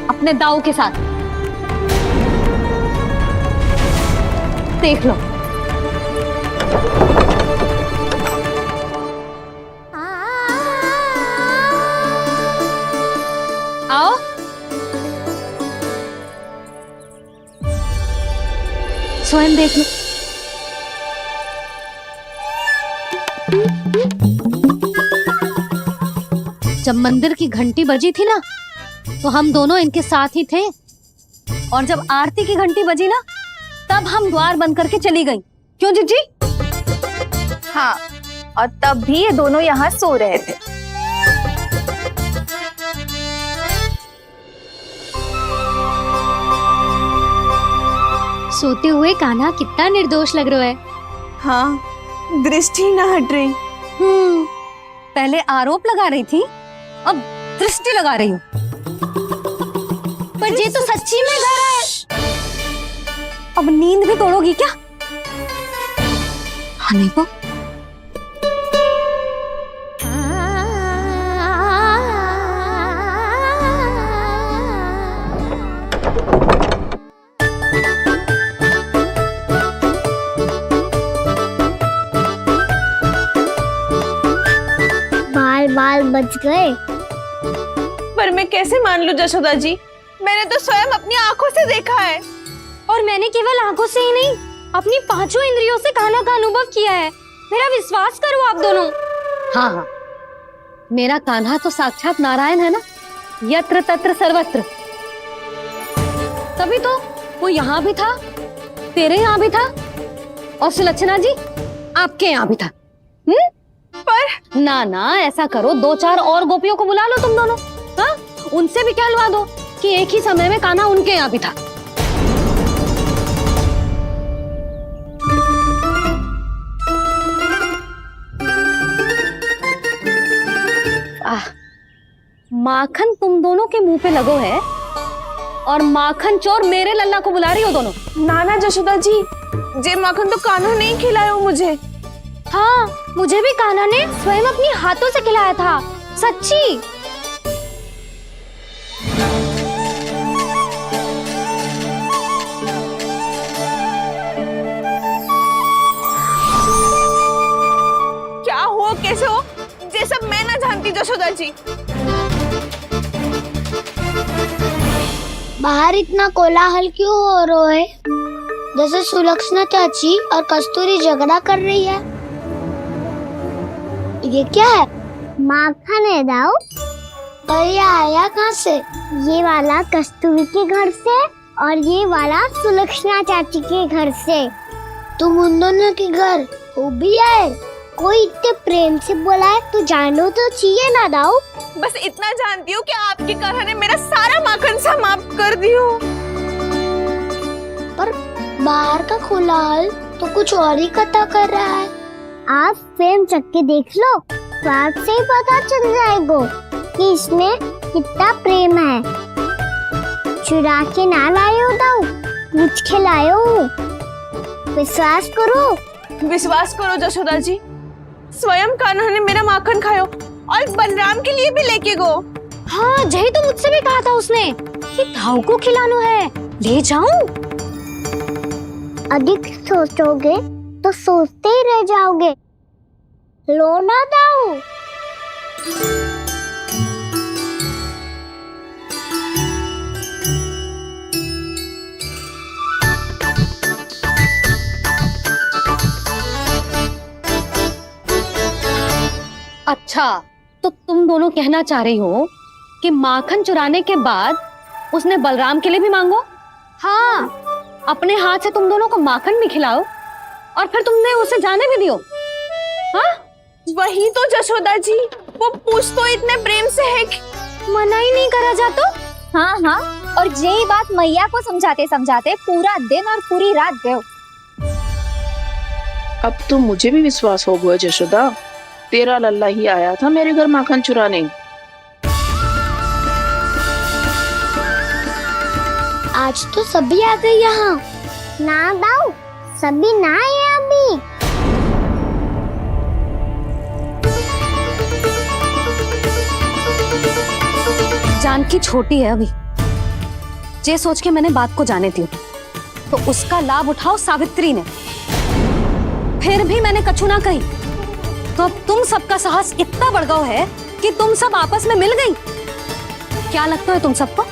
अपने दाऊ के साथ। देख लो। आओ। स्वयं देख लो। जब मंदिर की घंटी बजी थी ना, तो हम दोनों इनके साथ ही थे, और जब आरती की घंटी बजी ना, तब हम द्वार बंद करके चली गई। क्यों जीजी? हाँ, और तब भी ये दोनों यहाँ सो रहे थे। सोते हुए कान्हा कितना निर्दोष लग रहा है। हाँ, दृष्टि ना हट रही। पहले आरोप लगा रही थी, अब दृष्टि लगा रही हूँ। पर ये तो सच्ची में घर है। अब नींद भी तोड़ोगी क्या? हाँ नहीं को बाल बच गए। पर मैं कैसे मान लूं जशोदा जी? मैंने तो स्वयं अपनी आंखों से देखा है। और मैंने केवल आंखों से ही नहीं, अपनी पांचों इंद्रियों से कान्हा का अनुभव किया है। मेरा विश्वास करो आप दोनों। हाँ हाँ, मेरा कान्हा तो साक्षात नारायण है ना, यत्र तत्र सर्वत्र। तभी तो वो यहाँ भी था, तेरे यहाँ भी था, और सुलक्षणा जी आपके यहाँ भी था। पर ना ना, ऐसा करो, 2-4 और गोपियों को बुला लो तुम दोनों। हाँ, उनसे भी कहलवा दो कि एक ही समय में कान्हा उनके यहाँ भी था। माखन तुम दोनों के मुंह पे लगो है, और माखन चोर मेरे लल्ला को बुला रही हो दोनों। नाना जशोदा जी, जे माखन तो कान्हा ने ही खिलाया मुझे। हाँ, मुझे भी कान्हा ने स्वयं अपनी हाथों से खिलाया था, सच्ची। क्या हो, कैसे हो, ये सब मैं ना जानती जशोदा जी। बाहर इतना कोलाहल क्यों हो रहा है? जैसे सुलक्षणा चाची और कस्तूरी झगड़ा कर रही है। ये क्या है? माखन है दाऊ। और ये आया कहाँ से? ये वाला कस्तूरी के घर से और ये वाला सुलक्षणा चाची के घर से। तुम उन दोनों के घर हो भी आए? कोई इतने प्रेम से बोला है तो जानो तो चाहिए ना दाऊ। बस इतना जानती हूँ कि आपकी कान्हा ने मेरा सारा माखन समाप्त कर दियो। पर बाहर का कोलाहल तो कुछ और ही कथा कर रहा है। आप स्वयं चख के देख लो, तो आपसे ही पता चल जाएगा कि इसमें कितना प्रेम है। चुरा के ना लायो दाऊ, पूछ के लायो। विश्वास करो जशोदा जी, स्वयं कान्हा ने मेरा माखन खायो और बलराम के लिए भी लेके गो। हाँ, यही तो मुझसे भी कहा था उसने कि दाऊ को खिलाना है, ले जाऊं। अधिक सोचोगे तो सोचते ही रह जाओगे। लो ना दाऊ। अच्छा, तो तुम दोनों कहना चाह रही हो कि माखन चुराने के बाद उसने बलराम के लिए भी मांगो? हाँ, अपने हाथ से तुम दोनों को माखन भी खिलाओ और फिर तुमने उसे जाने भी दियो। हाँ, वही तो जशोदा जी, वो पूछ तो इतने प्रेम से है कि मना ही नहीं करा जाता। हाँ हाँ, और यही बात मैया को समझाते समझाते पूरा दिन और पूरी रात गए। अब तो मुझे भी विश्वास हो गया जशोदा, तेरा लल्ला ही आया था मेरे घर माखन चुराने। आज तो सभी आ गए यहाँ। ना दाऊ, सभी ना आए अभी। जानकी छोटी है अभी, ये सोच के मैंने बात को जाने दी, तो उसका लाभ उठाओ सावित्री ने। फिर भी मैंने कछु ना कही, तो अब तुम सबका साहस इतना बढ़ गया है कि तुम सब आपस में मिल गई। क्या लगता है तुम सबको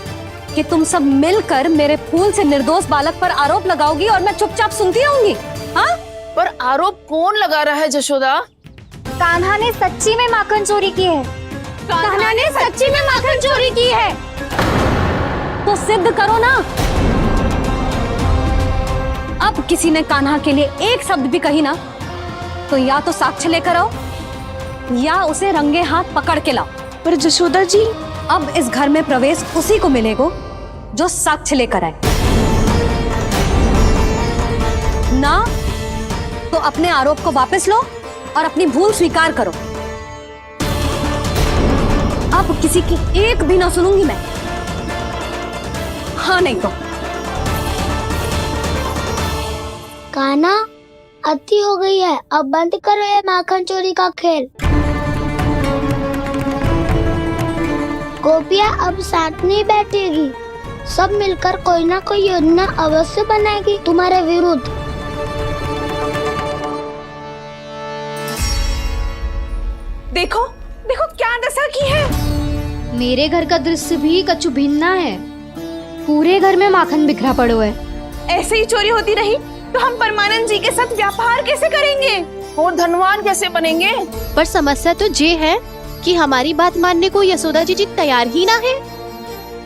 कि तुम सब मिलकर मेरे फूल से निर्दोष बालक पर आरोप लगाओगी और मैं चुपचाप सुनती रहूंगी? हाँ? पर आरोप कौन लगा रहा है जशोदा? कान्हा ने सच्ची में माखन चोरी की है। कान्हा ने सच्ची में माखन चोरी की है। तो सिद्ध करो ना। अब किसी ने कान्हा के लिए एक शब्द भी कही ना, तो या तो साक्ष्य लेकर आओ या उसे रंगे हाथ पकड़ के लाओ। पर जशोदा जी, अब इस घर में प्रवेश उसी को मिलेगा जो साक्ष्य लेकर आए। ना तो अपने आरोप को वापस लो और अपनी भूल स्वीकार करो। अब किसी की एक भी ना सुनूंगी मैं। हाँ नहीं तो। कान्हा, अति हो गई है, अब बंद करो ये माखन चोरी का खेल। गोपियाँ अब साथ नहीं बैठेगी, सब मिलकर कोई ना कोई योजना अवश्य बनाएगी तुम्हारे विरुद्ध। देखो देखो क्या दशा की है। मेरे घर का दृश्य भी कछु भिन्न है। पूरे घर में माखन बिखरा पड़ो है। ऐसे ही चोरी होती रही तो हम परमानंद जी के साथ व्यापार कैसे करेंगे और धनवान कैसे बनेंगे। पर समस्या तो ये है कि हमारी बात मानने को यशोदा जी तैयार ही ना है।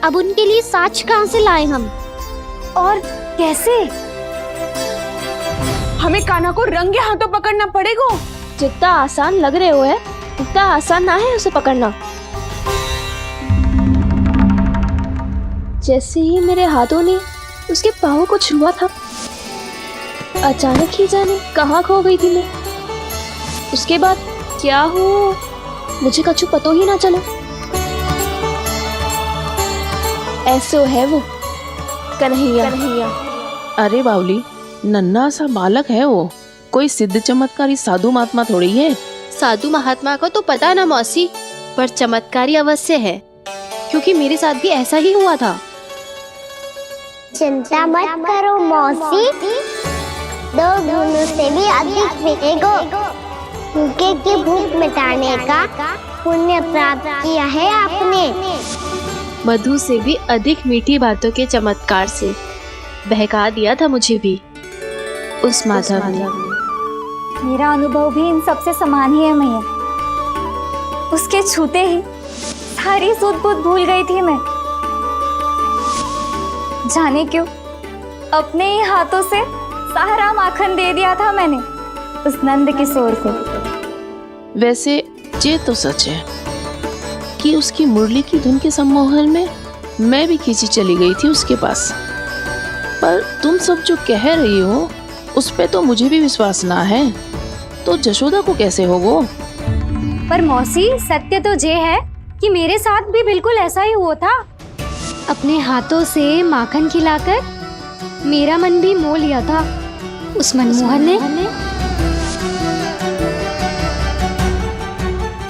अब उनके लिए साक्ष्य कहाँ से लाएं हम, और कैसे? हमें कान्हा को रंगे हाथों पकड़ना पड़ेगा। जितना आसान लग रहे हो है उतना आसान ना है उसे पकड़ना। जैसे ही मेरे हाथों ने उसके पाँव को छुआ था, अचानक ही जाने कहाँ खो गई थी मैं। उसके बाद क्या हो मुझे कछु पतो ही ना चला। ऐसो है वो कन्हैया। अरे बावली, नन्हा सा बालक है वो, कोई सिद्ध चमत्कारी साधु महात्मा थोड़ी है। साधु महात्मा को तो पता ना मौसी, पर चमत्कारी अवश्य है, क्योंकि मेरे साथ भी ऐसा ही हुआ था। चिंता मत करो मौसी, 2 गुणों से भी अधिक मिलेगा। भूखे की भूख मिटाने का पुण्य प्राप्त किया है आपने। मधु से भी अधिक मीठी बातों के चमत्कार से बहका दिया था मुझे भी उस माधव ने। मेरा अनुभव भी इन सबसे समान ही है मैया। उसके छूते ही सारी सूध बूध भूल गई थी मैं। जाने क्यों अपने ही हाथों से सारा माखन दे दिया था मैंने उस नंद किशोर को। वैसे ये तो सच है कि उसकी मुरली की धुन के सम्मोहन में मैं भी खींची चली गई थी उसके पास। पर तुम सब जो कह रही हो उस पे तो मुझे भी विश्वास ना है, तो जशोदा को कैसे होगो? पर मौसी, सत्य तो ये है कि मेरे साथ भी बिल्कुल ऐसा ही हुआ था। अपने हाथों से माखन खिलाकर मेरा मन भी मोह लिया था उस मनमोहन ने।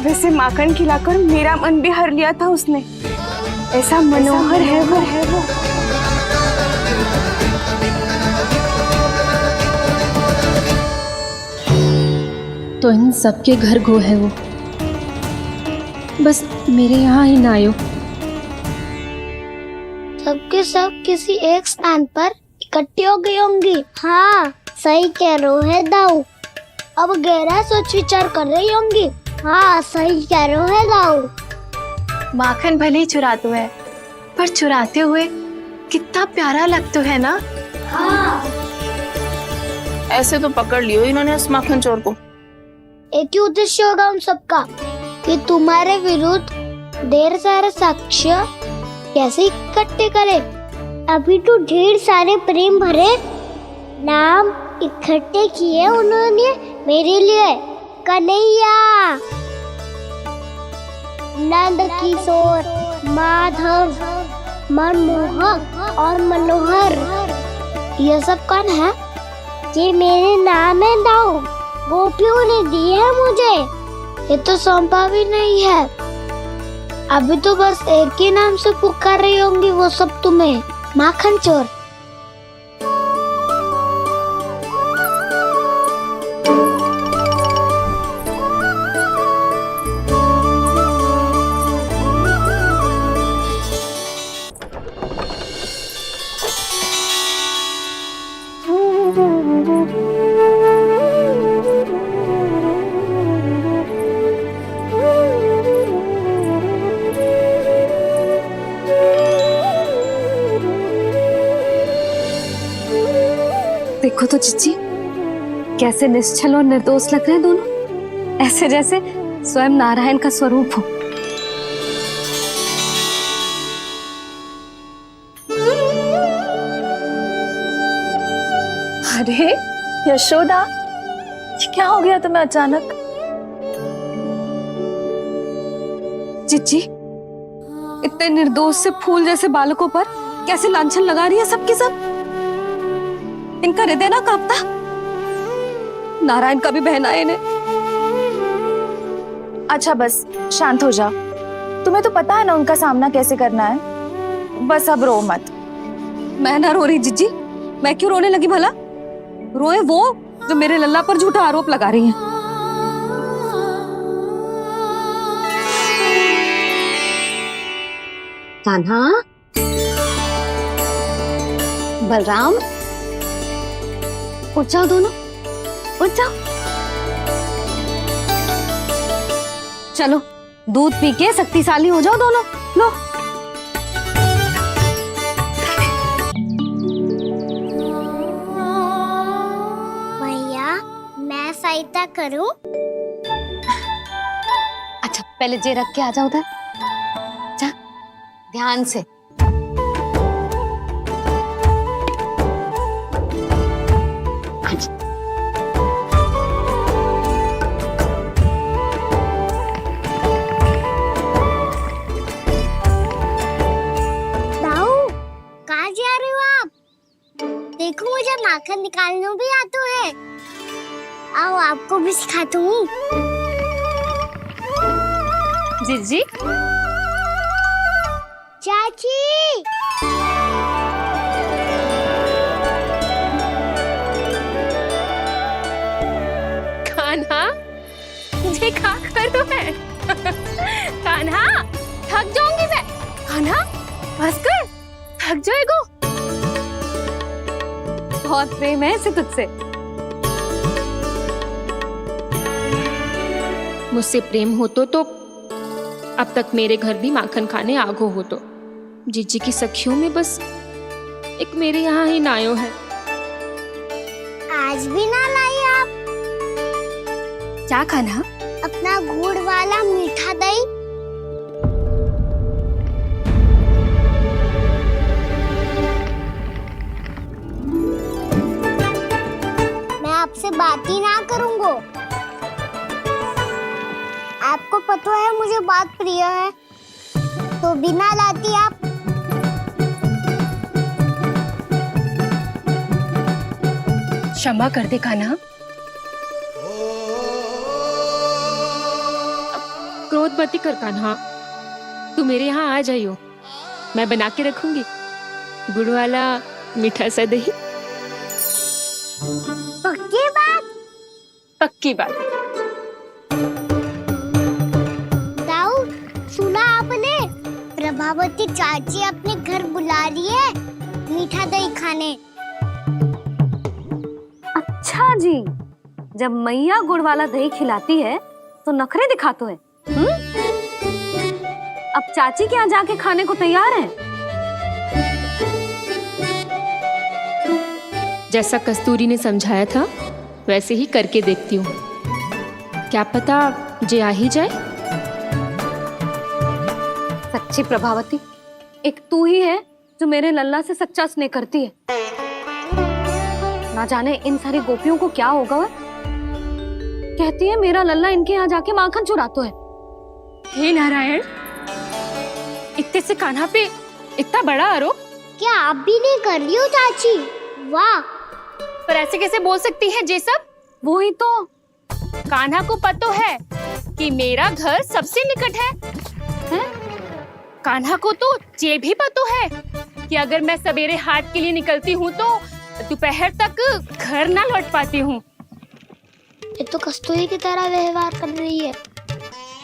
वैसे माखन खिलाकर मेरा मन भी हर लिया था उसने। ऐसा मनोहर है वो। तो इन सबके घर गो है वो, बस मेरे यहाँ ही ना आयो। सबके सब किसी एक स्थान पर इकट्ठी हो गई होंगी। हाँ, सही कह रहे है दाऊ। अब गहरा सोच विचार कर रही होंगी। हाँ, सही कह रहे है दाऊ। माखन भले ही चुराते है, पर चुराते हुए कितना प्यारा लगता है ना। हाँ। ऐसे तो पकड़ लियो इन्होंने उस माखन चोर को। एक ही उद्देश्य होगा उन सबका कि तुम्हारे विरुद्ध ढेर सारे साक्ष्य कैसे इकट्ठे करे। अभी तो ढेर सारे प्रेम भरे नाम इकट्ठे किए उन्होंने मेरे लिए। कन्हैया, नंद किशोर, माधव, मनमोहक और मनोहर, ये सब कौन है? ये मेरे नाम है दाऊ। गोपियों ने दी है मुझे, ये तो सौंपा भी नहीं है। अभी तो बस एक ही नाम से पुकार रही होंगी वो सब तुम्हें, माखन चोर। देखो तो चिच्ची, कैसे निश्चल और निर्दोष लग रहे हैं दोनों, ऐसे जैसे स्वयं नारायण का स्वरूप हो। अरे यशोदा, ये क्या हो गया तुम्हें अचानक? चिच्ची, इतने निर्दोष से फूल जैसे बालकों पर कैसे लांछन लगा रही है सबकी सब। इनका हृदय ना कांपता? नारायण का भी बहना है इन्हें। अच्छा बस शांत हो जाओ, तुम्हें तो पता है ना उनका सामना कैसे करना है। बस अब रो मत। मैं ना रो रही जिज्जी, मैं क्यों रोने लगी भला? रोए वो जो मेरे लल्ला पर झूठा आरोप लगा रही हैं। कान्हा, बलराम, उठ जाओ दोनों, उठ जाओ। चलो दूध पी के शक्तिशाली हो जाओ दोनों। लो। भैया, मैं सहायता करूं? अच्छा पहले जे रख के आ जाओ उधर। जा, ध्यान से। देखो मुझे माखन निकालना भी आता है। आओ आपको भी सिखाता हूँ। जिज्जी, चाची, कान्हा, ये क्या करो है? कान्हा, थक जाऊंगी मैं। कान्हा, बस कर, थक जाएगो। बहुत प्रेम है इसे तुझसे। मुझसे प्रेम हो तो अब तक मेरे घर भी माखन खाने आगो हो तो। जीजी की सखियों में बस एक मेरे यहाँ ही नायो है। आज भी ना लाई आप? क्या खाना? अपना गुड़ वाला मीठा दही। मैं आपसे बात ही ना करूंगा। आपको पता है मुझे बात प्रिय है, तो बिना लाती आप। क्षमा कर दे कान्हा। क्रोध मत कर कान्हा, तू मेरे यहाँ आ जाइयो, मैं बना के रखूंगी गुड़ वाला मीठा सा दही। पक्की बात? पक्की बात। सुना आपने? प्रभावती चाची अपने घर बुला रही है मीठा दही खाने। अच्छा जी, जब मैया गुड़ वाला दही खिलाती है तो नखरे दिखाते हैं। अब चाची के यहाँ जाके खाने को तैयार हैं। जैसा कस्तूरी ने समझाया था वैसे ही करके देखती हूँ, क्या पता जे आ ही जाए। सच्ची प्रभावती, एक तू ही है जो मेरे लल्ला से सच्चा स्नेह करती है। ना जाने इन सारी गोपियों को क्या होगा। कहती है मेरा लल्ला इनके यहाँ जाके माखन चुराता है। हे नारायण, इतने से कान्हा पे इतना बड़ा आरोप? क्या आप भी नहीं कर रही हो चाची? वाह! पर ऐसे कैसे बोल सकती है जे सब? वो ही तो। कान्हा को पता है कि मेरा घर सबसे निकट है? कान्हा को तो ये भी पता है कि अगर मैं सवेरे हाट के लिए निकलती हूँ तो दोपहर तक घर ना लौट पाती हूँ। ये तो कस्तूरी की तरह व्यवहार कर रही है।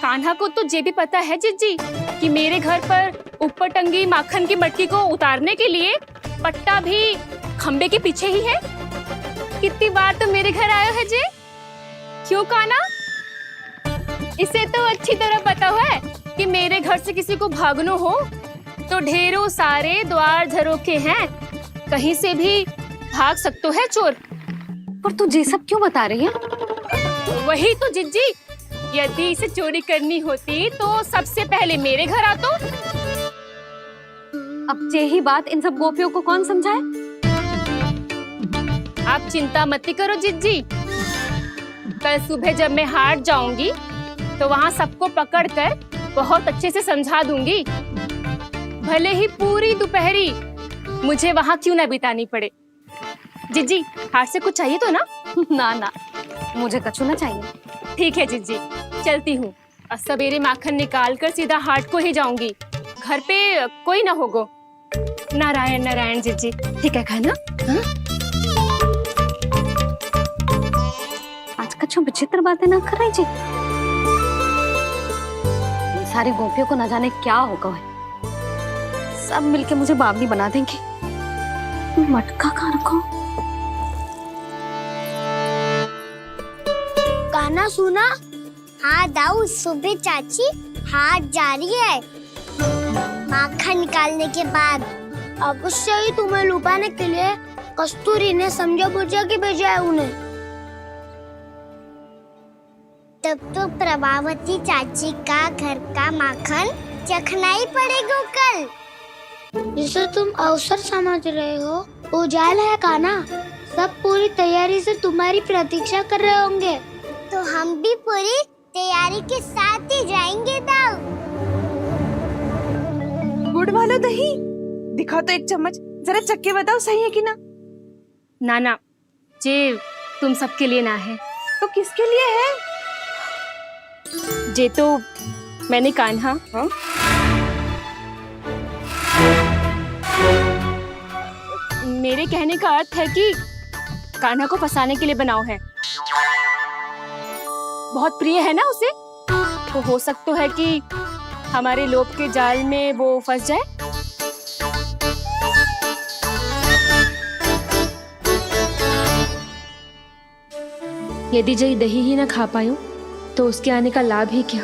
कान्हा को तो ये भी पता है जिज्जी कि मेरे घर पर ऊपर टंगी माखन की मटकी को उतारने के लिए पट्टा भी खंबे के पीछे ही है। कितनी बार तो मेरे घर आयो है जे। क्यों कान्हा? इसे तो अच्छी तरह पता है कि मेरे घर से किसी को भागनो हो तो ढेरों सारे द्वार झरोखे हैं, कहीं से भी भाग सकते है चोर। पर तू ये सब क्यों बता रही है? वही तो जिज्जी, यदि इसे चोरी करनी होती तो सबसे पहले मेरे घर आतो। अब यही बात इन सब गोपियों को कौन समझाए? आप चिंता मत करो जिज्जी, कल सुबह जब मैं हाट जाऊंगी तो वहाँ सबको पकड़कर बहुत अच्छे से समझा दूंगी, भले ही पूरी दोपहरी मुझे वहाँ क्यों ना बितानी पड़े। जिज्जी, हाट से कुछ चाहिए तो ना? ना ना, मुझे कछु ना चाहिए। ठीक है जिज्जी, चलती हूँ। और सवेरे माखन निकाल कर सीधा हाट को ही जाऊंगी, घर पे कोई ना होगो। नारायण नारायण जिज्जी, ठीक है खाना? हाँ? आज कछु विचित्र बातें ना कर रही जी। सारी गोपियों को न जाने क्या होगा है। सब मिलके मुझे बावली बना देंगे। मटका कहाँ रखो? गाना सुना? हाँ दाऊ, सुबह चाची हाट जा रही है माखन निकालने के बाद। अवश्य ही तुम्हें लुभाने के लिए कस्तूरी ने समझा बुझा के भेजा है उन्हें। तब तो प्रभावती चाची का घर का माखन चखना ही पड़ेगा कल। जिसे तुम अवसर समझ रहे हो, उजाला है काना। सब पूरी तैयारी से तुम्हारी प्रतीक्षा कर रहे होंगे। तो हम भी पूरी तैयारी के साथ ही जाएंगे दाऊ। गुड़ वाला दही दिखा तो एक चम्मच, जरा चख के बताओ सही है कि ना? ना ना, जे तुम सबके लिए ना है। तो किसके लिए है? जे तो मैंने कान्हा, हाँ? मेरे कहने का अर्थ है कि कान्हा को फंसाने के लिए बनाओ है। बहुत प्रिय है ना उसे, तो हो सकता है कि हमारे लोभ के जाल में वो फंस जाए। यदि जय दही ही ना खा पायो तो उसके आने का लाभ ही क्या।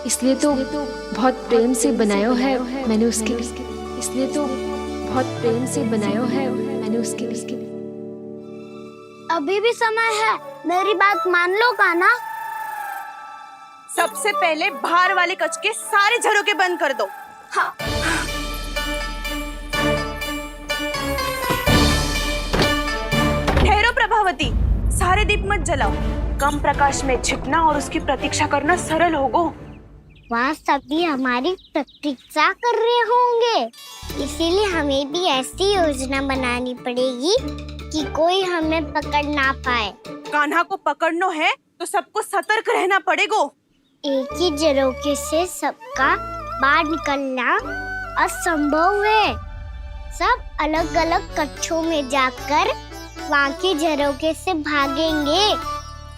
इसलिए तो बहुत प्रेम से बनायो है मैंने उसके लिए। इसलिए तो बहुत प्रेम से बनायो है मैंने उसके लिए। अभी भी समय है, मेरी बात मान लो काना। सबसे पहले बाहर वाले कच के सारे झरोके बंद कर दो। हाँ। ठहरो प्रभावती, सारे दीप मत जलाओ। कम प्रकाश में छिपना और उसकी प्रतीक्षा करना सरल होगो। वहाँ सभी हमारी प्रतीक्षा कर रहे होंगे, इसीलिए हमें भी ऐसी योजना बनानी पड़ेगी कि कोई हमें पकड़ ना पाए। कान्हा को पकड़ना है तो सबको सतर्क रहना पड़ेगा। एक ही झरोखे से सबका बाहर निकलना असंभव है। सब अलग अलग कक्षों में जाकर वहाँ के झरोखे से भागेंगे।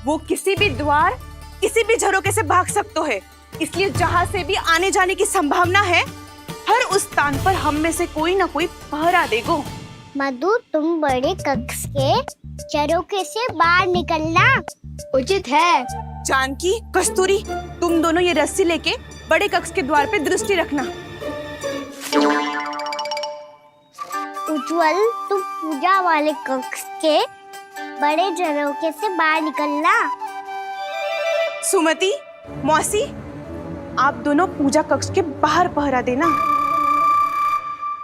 वो किसी भी द्वार, किसी भी झरोखे से भाग सकते है, इसलिए जहाँ से भी आने जाने की संभावना है, हर उस स्थान पर हम में से कोई ना कोई पहरा देगो। मधु, तुम बड़े कक्ष के झरोखे से बाहर निकलना उचित है। जानकी, कस्तूरी, तुम दोनों ये रस्सी लेके बड़े कक्ष के द्वार पे दृष्टि रखना। उज्जवल, तुम पूजा वाले कक्ष के बड़े झरोखे से बाहर निकलना। सुमति, मौसी, आप दोनों पूजा कक्ष के बाहर पहरा देना।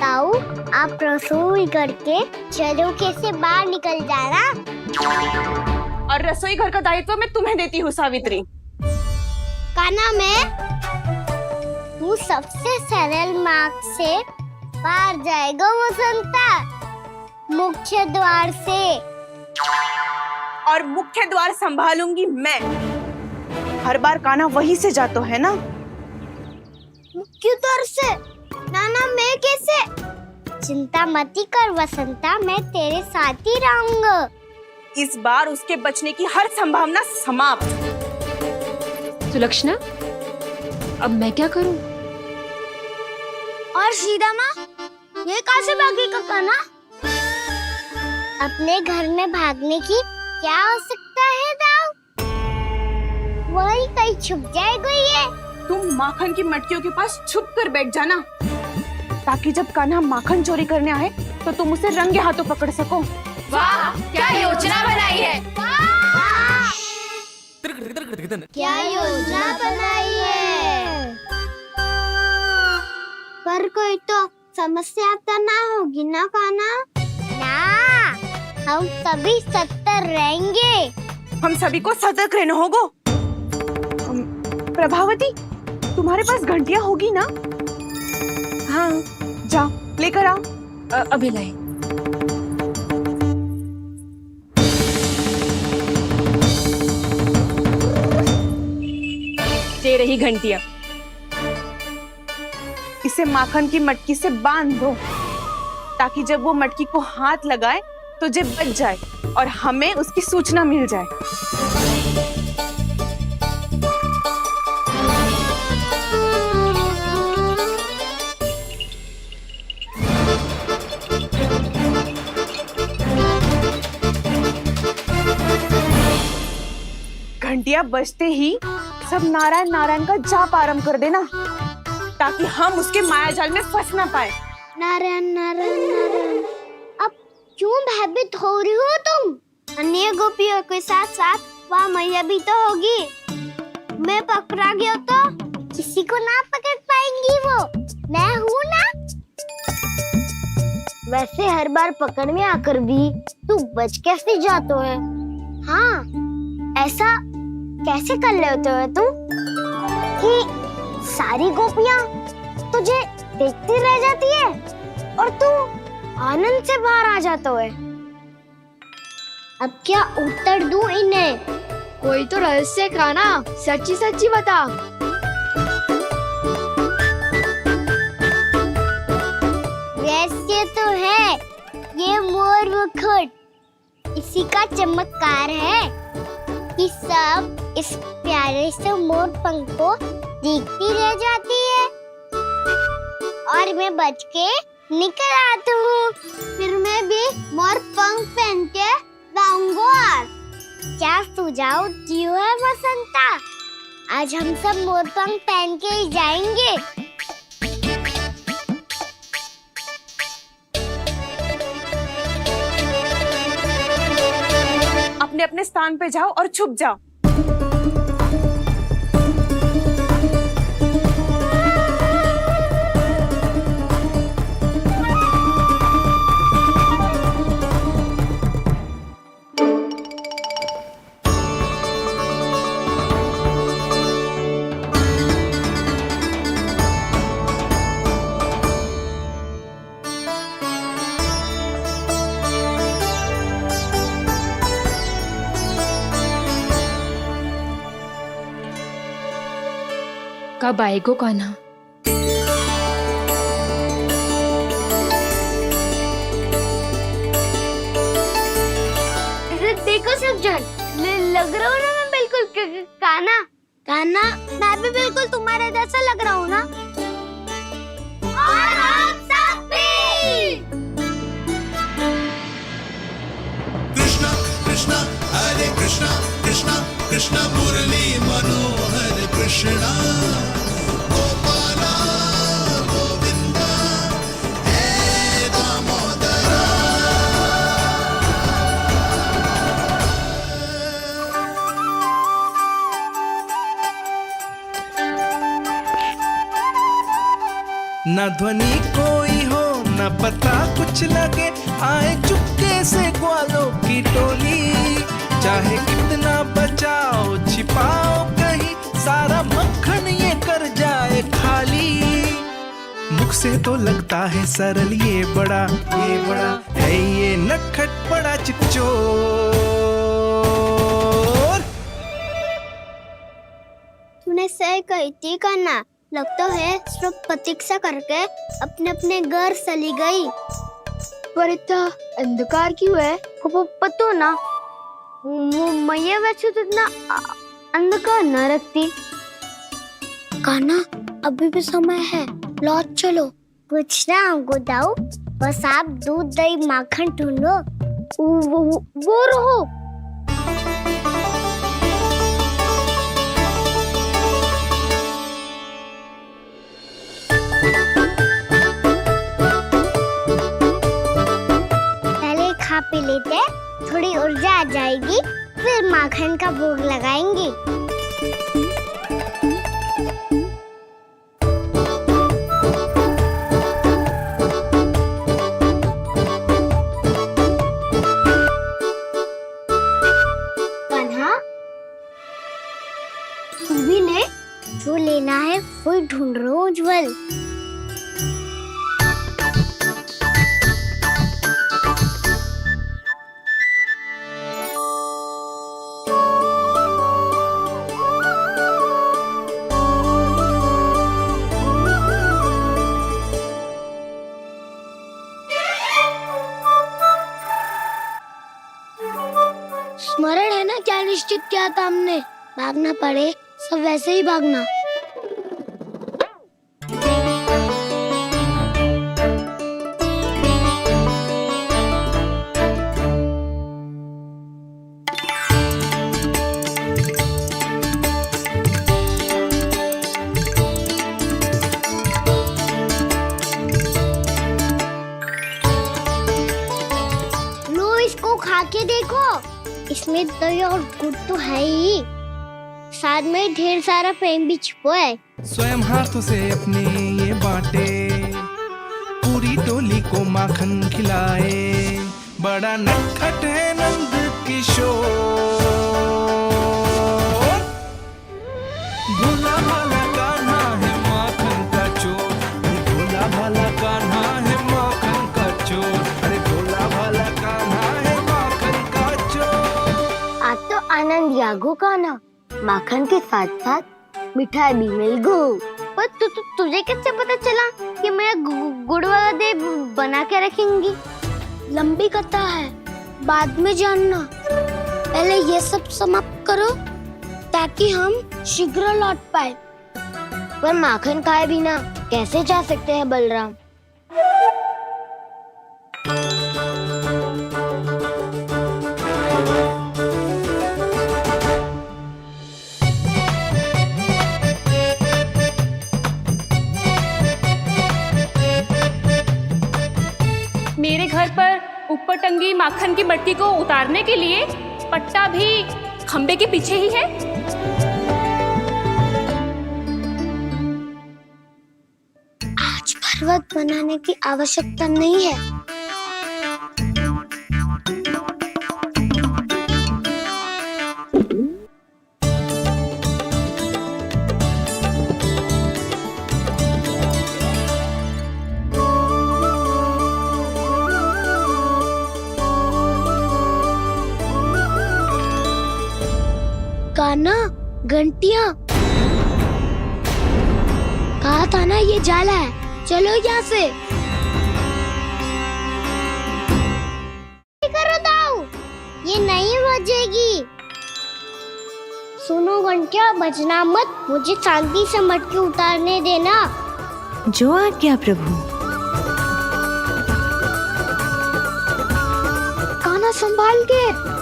ताऊ, आप रसोई करके झरोखे से बाहर निकल जाना। और रसोई घर का दायित्व मैं तुम्हें देती हूँ सावित्री। कान्हा, तू सबसे सरल मार्ग से बाहर जाएगा वसंता, मुख्य द्वार से। और मुख्य द्वार संभालूंगी मैं। हर बार कान्हा वहीं से जाता है ना। मुख्य द्वार से? नाना, मैं कैसे? चिंता मत कर वसंता, मैं तेरे साथ ही रहूंगा। इस बार उसके बचने की हर संभावना समाप्त। सुलक्षणा, अब मैं क्या करूं? और सीधा माँ, ये कहाँ से भागेगा कान्हा? अपने घर में भागने की क्या हो सकता है दाऊ? वही कहीं छुप जाएगा ये। तुम माखन की मटकियों के पास छुप कर बैठ जाना, ताकि जब कान्हा माखन चोरी करने आए तो तुम उसे रंगे हाथों पकड़ सको। वाह, क्या योजना बनाई है? क्या योजना बनाई है? पर कोई तो समस्या तो ना होगी ना काना? ना, हम सभी सतर्क रहेंगे। हम सभी को सतर्क रहना होगा। प्रभावती, तुम्हारे पास घंटियां होगी ना? हाँ, जाओ लेकर आओ। अभी लाई। ये रही घंटियां। इसे माखन की मटकी से बांध दो, ताकि जब वो मटकी को हाथ लगाए तो जे बच जाए और हमें उसकी सूचना मिल जाए। घंटियां बजते ही सब नारायण नारायण का जाप आरंभ कर देना, ताकि हम उसके मायाजाल में फंस ना पाए। नारायण नारायण नारायण। अब क्यों भयभीत हो रही हो तुम? अन्य गोपियों के साथ साथ वहाँ मैया भी तो होगी। मैं पकड़ा गया तो किसी को ना पकड़ पाएंगी वो। मैं हूँ ना। वैसे हर बार पकड़ में आकर भी तू बच कैसे जाता है? हाँ, ऐसा कैसे कर लेते हो तुम कि सारी गोपियां तुझे देखती रह जाती है और तू आनंद से बाहर आ जाता है? अब क्या उत्तर दूं इन्हें? कोई तो रहस्य काना, सच्ची सच्ची बता। रहस्य तो है, ये मोर मुकुट इसी का चमत्कार है कि सब इस प्यारे से मोर पंख को देखती रह जाती है और मैं बच के निकल आता हूँ। फिर मैं भी मोर पंख पहन के गाऊंगा। क्या सुझाव दियो है वसंता? आज हम सब मोर पंख पहन के ही जाएंगे। अपने अपने स्थान पे जाओ और छुप जाओ। कब आएगो कान्हा? देखो सब जन, लग रहा हूँ ना मैं बिल्कुल कान्हा। कान्हा, मैं भी बिल्कुल तुम्हारे जैसा लग रहा हूँ ना? और हम सब भी। कृष्णा कृष्णा हरे कृष्णा कृष्णा कृष्णा मुरली मनोहर कृष्णा गोपाला गोविंदा हे दामोदरा। न ध्वनि कोई हो न पता कुछ लगे, आए चुपके से ग्वालों की टोली। चाहे कितना बचाओ छिपाओ कहीं, सारा मक्खन ये कर जाए खाली। मुख से तो लगता है सरल, ये बड़ा है ये नटखट बड़ा चिकचोर। तूने सही कही थी कान्हा। लगता है सिर्फ प्रतीक्षा करके अपने अपने घर चली गई। पर इतना अंधकार क्यों है? वो पतो ना, मैया वैसे तो इतना अंधकार न रखती। कान्हा, अभी भी समय है, लौट चलो। कुछ ना हमको दाऊ, बस आप दूध दही माखन ढूंढो। वो रहो। पहले खा पी लेते, जाएगी फिर माखन का भोग लगाएंगे। कान्हा, तू भी ले, जो लेना है वो ढूंढ रहा हूँ उज्जवल। स्मरण है ना क्या निश्चित किया था हमने? भागना पड़े सब वैसे ही भागना। लो इसको खा के देखो, इसमें दही और गुड़ तो है ही, साथ में ढेर सारा प्रेम भी छुपा है। स्वयं हाथों से अपने ये बांटे, पूरी टोली को माखन खिलाए, बड़ा नटखट है नंद किशोर। भोला भाला कान्हा है माखन का चोर, भोला भाला कान्हा है माखन का चोर, अरे भोला भाला कान्हा है माखन का चोर। आज तो आनंद यागो का ना, माखन के साथ साथ मिठाई भी मिल गई। पर तुझे कैसे पता चला कि मैं गुड़ वाला देव बना के रखेंगी? लंबी कथा है, बाद में जानना। पहले ये सब समाप्त करो ताकि हम शीघ्र लौट पाए। पर माखन खाए बिना कैसे जा सकते हैं बलराम? मेरे घर पर ऊपर टंगी माखन की मटकी को उतारने के लिए पट्टा भी खंबे के पीछे ही है। आज पर्वत बनाने की आवश्यकता नहीं है। कान्हा, घंटियां, कहा था ना ये जाला है, चलो यहाँ से। करो दाऊ, ये नहीं बजेगी। सुनो घंटियां, बजना मत, मुझे शांति से मटकी उतारने देना। जो आज्ञा प्रभु। कान्हा संभाल के।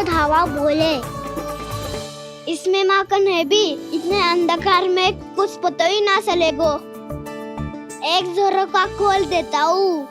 हवा बोले, इसमें माखन है भी, इतने अंधकार में कुछ पता ही ना चलेगो। एक जोरों का खोल देता हूँ।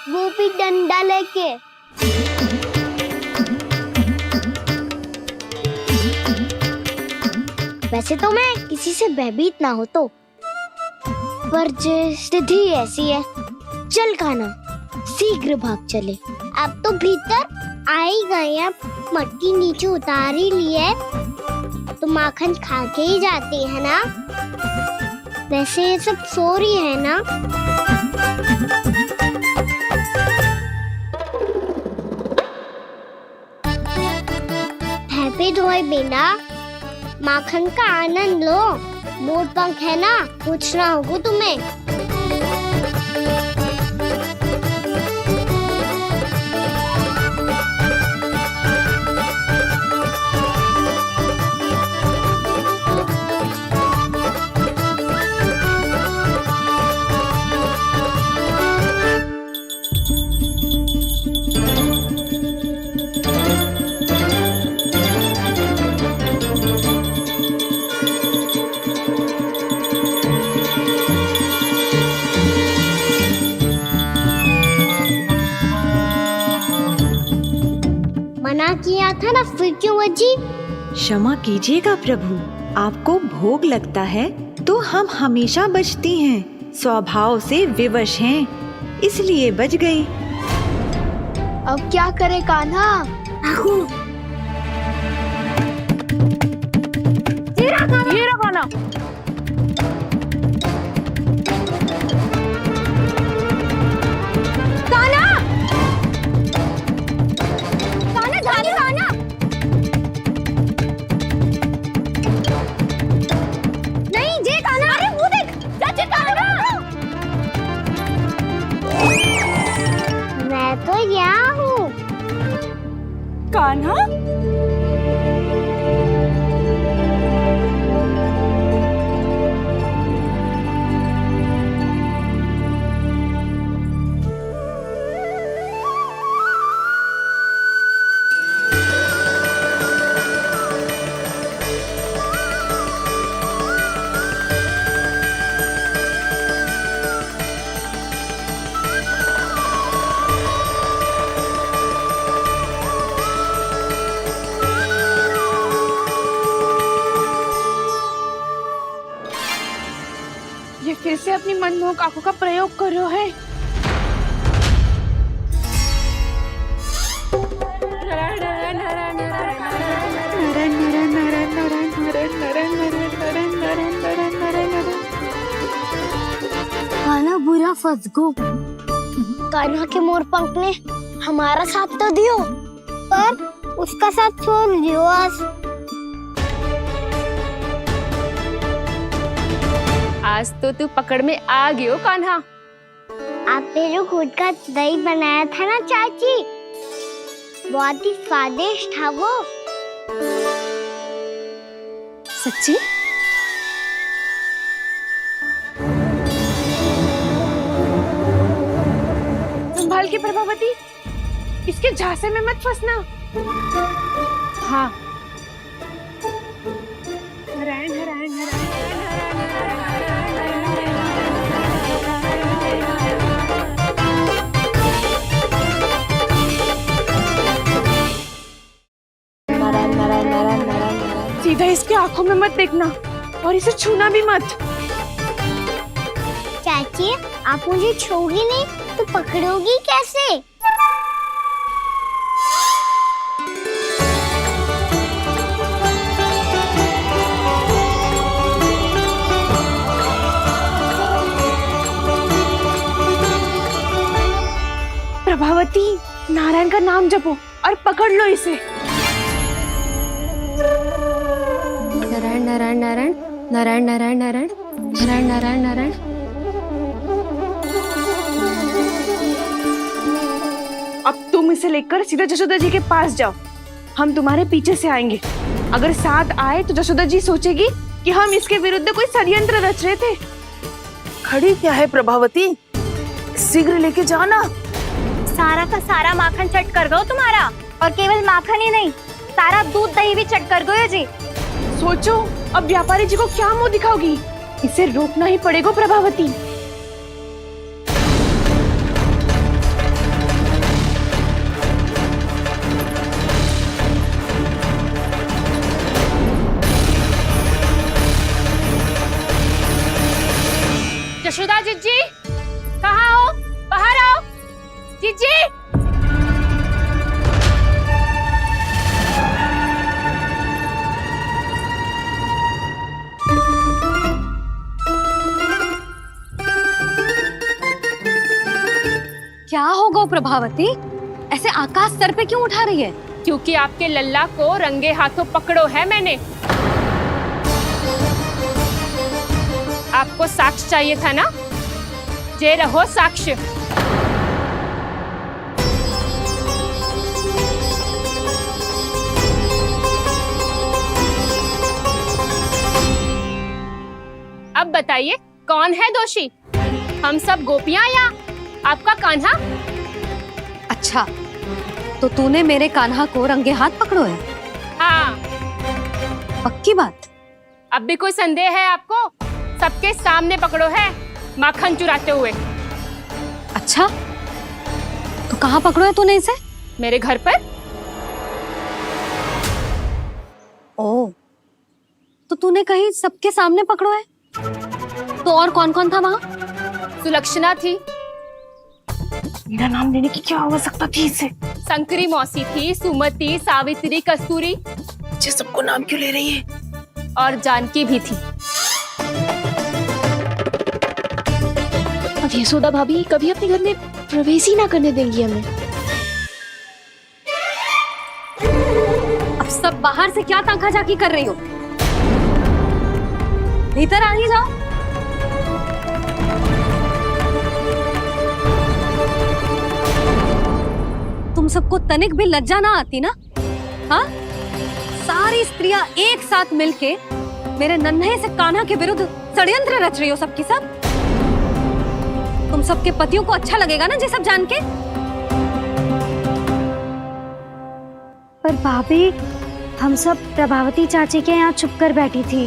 वो भी डंडा लेके। वैसे तो मैं किसी से भयभीत ना हो तो, पर स्थिति ऐसी है। चल कान्हा, शीघ्र भाग चले। अब तो भीतर आ ही गए, अब मटकी नीचे उतार ही लिए तो माखन खा के ही जाती है ना। वैसे ये सब सो रही है ना। हैप्पी धोए बिना माखन का आनंद लो। मोर पंख है ना, पूछना होगा तुम्हें। मना किया था ना, फिर क्यों बची? क्षमा कीजिएगा प्रभु, आपको भोग लगता है तो हम हमेशा बचती हैं, स्वभाव से विवश हैं, इसलिए बच गई। अब क्या करे कान्हा? ये रहा कान्हा। मैं तो यहाँ हूँ। कान्हा? ये फिर से अपनी मनमोहक आंखों का प्रयोग कर रहे है। कान्हा बुरा फंस गो। कान्हा के मोर पंख ने हमारा साथ तो दियो, पर उसका साथ छोड़ दियो। आज तो तू पकड़ में आ गई हो कान्हा। आपने जो खुद का दही बनाया था ना चाची, बहुत ही स्वादिष्ट था वो। सच्ची? संभाल के प्रभावती, इसके झांसे में मत फंसना। हाँ। नारायण नारायण नारायण। सीधा इसकी आंखों में मत देखना और इसे छूना भी मत। चाची, आप मुझे छोड़ोगी नहीं तो पकड़ोगी कैसे? प्रभावती, नारायण का नाम जपो और पकड़ लो इसे। नारायण नारायण नारायण नारायण नारायण नारायण नारायण नारायण नारायण। अब तुम इसे लेकर सीधा जशोदा जी के पास जाओ, हम तुम्हारे पीछे से आएंगे। अगर साथ आए तो जशोदा जी सोचेगी कि हम इसके विरुद्ध कोई षड्यंत्र रच रहे थे। खड़ी क्या है प्रभावती, शीघ्र लेके जाना। सारा का सारा माखन चट कर गो तुम्हारा, और केवल माखन ही नहीं, सारा दूध दही भी चट कर गयो जी। सोचो अब व्यापारी जी को क्या मुंह दिखाओगी? इसे रोकना ही पड़ेगा प्रभावती। जशोदा जीजी, कहाँ हो? बाहर आओ जीजी। क्या होगा प्रभावती, ऐसे आकाश सर पे क्यों उठा रही है? क्योंकि आपके लल्ला को रंगे हाथों पकड़ो है मैंने। आपको साक्ष्य चाहिए था ना, जे रहो साक्ष्य। अब बताइए कौन है दोषी, हम सब गोपियां या आपका कान्हा? अच्छा, तो तूने मेरे कान्हा को रंगे हाथ पकड़ो है? हाँ। पक्की बात? अब भी कोई संदेह है आपको? सबके सामने पकड़ो है, माखन चुराते हुए। अच्छा, तो कहाँ पकड़ो है तूने इसे? मेरे घर पर। ओ, तो तूने कहीं सबके सामने पकड़ो है? तो और कौन कौन था वहाँ? सुलक्षणा थी। मेरा नाम लेने की क्या आवश्यकता थी इसे? शंकरी मौसी थी, सुमति, सावित्री, कस्तूरी। ये सबको नाम क्यों ले रही है? और जानकी भी थी। अब यशोदा भाभी कभी अपने घर में प्रवेश ही ना करने देंगी हमें। अब सब बाहर से क्या ताका झाकी कर रही हो? भीतर आ ही जाओ। तुम सबको तनिक भी लज्जा ना आती ना? हाँ? सारी स्त्रियां एक साथ मिलके मेरे नन्हे से कान्हा के विरुद्ध षड्यंत्र रच रही हो सबकी सब। तुम सबके पतियों को अच्छा लगेगा ना ये सब जान के? पर भाभी, हम सब प्रभावती चाची के यहाँ छुप कर बैठी थी।